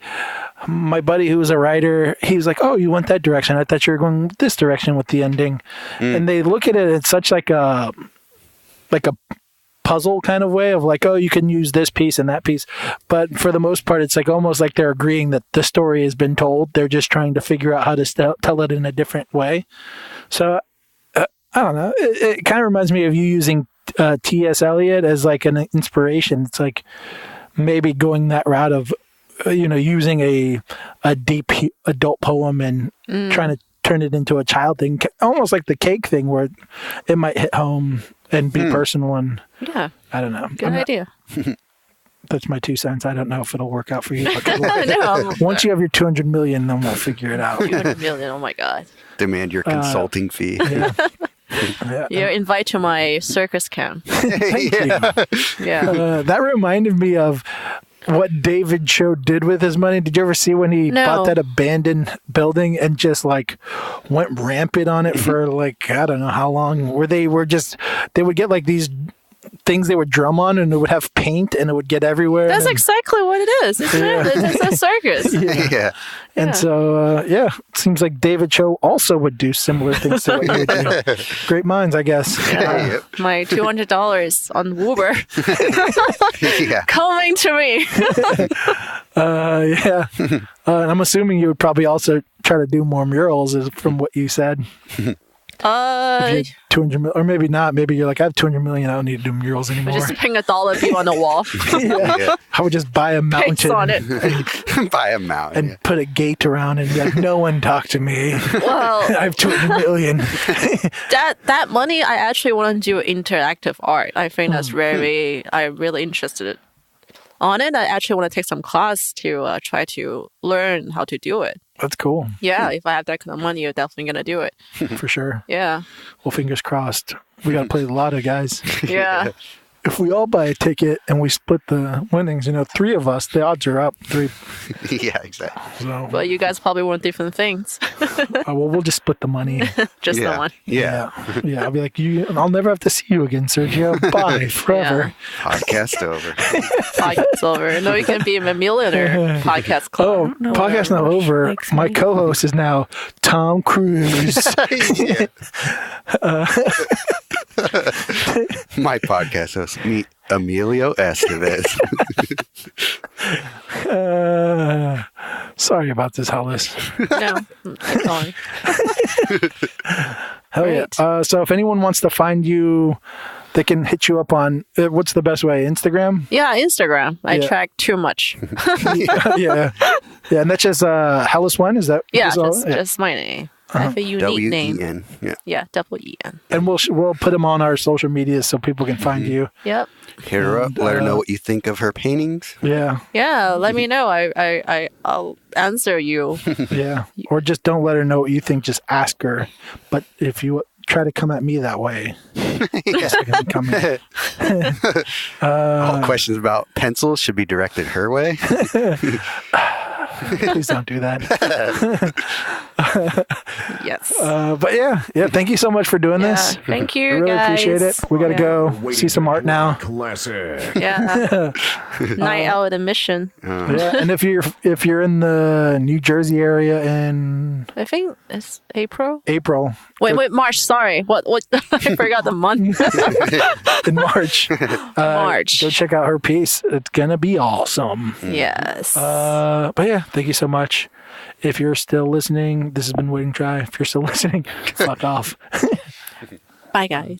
my buddy who was a writer, he was like, oh, you went that direction, I thought you were going this direction with the ending. And they look at it in such like a puzzle kind of way of like, oh, you can use this piece and that piece, but for the most part it's like almost like they're agreeing that the story has been told. They're just trying to figure out how to tell it in a different way. So I don't know, it kind of reminds me of you using T.S. Eliot as like an inspiration. It's like maybe going that route of using a deep adult poem and trying to turn it into a child thing, almost like the cake thing, where it might hit home and be personal. And Yeah. I don't know. Good idea. That's my 2 cents. I don't know if it'll work out for you. No. Once you have your 200 million, then we'll figure it out. 200 million. Oh my God. Demand your consulting fee. Yeah. You're invited to my circus camp. Thank you. Yeah. That reminded me of what David Choe did with his money. Did you ever see when he bought that abandoned building and just like went rampant on it for like, I don't know how long, where they would get like these things they would drum on, and it would have paint and it would get everywhere. That's exactly what it is. It's a circus. Yeah. And so, it seems like David Choe also would do similar things to what you would do. Great minds, I guess. Yeah. My $200 on Uber Yeah. coming to me. And I'm assuming you would probably also try to do more murals, from what you said. If you had 200 million, or maybe not. Maybe you're like, I have 200 million. I don't need to do murals anymore. Just ping a dollar bill on the wall. Yeah. I would just buy a mountain Paste on it. Buy a mountain. and put a gate around it and be like, no one talk to me. Well, I have 200 million. that money, I actually want to do interactive art. I think that's I'm really interested on it. I actually want to take some class to try to learn how to do it. That's cool. Yeah, if I have that kind of money, I'm definitely going to do it. For sure. Yeah. Well, fingers crossed. We got to play the lotto, guys. Yeah. if we all buy a ticket and we split the winnings, 3 of us, the odds are up 3. Yeah, exactly. So, But you guys probably want different things. we'll just split the money. Just Yeah. the one. Yeah. Yeah. I'll be like, I'll never have to see you again, Sergio. Bye forever. Podcast over. Podcast over. No, you can be a millionaire podcast club. Oh, podcast now over. My co-host is now Tom Cruise. Yeah. My podcast host, meet Emilio Estevez. Sorry about this, Helice. No, keep going. Hell yeah. So if anyone wants to find you, they can hit you up on, what's the best way? Instagram? Yeah, Instagram. I Yeah. track too much. Yeah. Yeah, and that's just Helice Wen, is that? Yeah, is all- just my name. I have a unique name. W-E-N. Yeah. Yeah, W-E-N. And we'll put them on our social media so people can find you. Yep. Hit her up. Let her know what you think of her paintings. Yeah. Yeah, let me know. I'll answer you. Yeah. Or just don't let her know what you think. Just ask her. But if you try to come at me that way, just come in. All questions about pencils should be directed her way. Please don't do that. Yes. But yeah. Thank you so much for doing this. Thank you, I really guys. appreciate it. We got to go see some art now. Classic. Yeah. Night out mission. Yeah. And if you're in the New Jersey area in I think it's April. Wait, March. Sorry. What? I forgot the month. in March, March. go check out her piece. It's gonna be awesome. Yes. But yeah, thank you so much. If you're still listening, this has been Waiting Try. If you're still listening, fuck off. Bye, guys.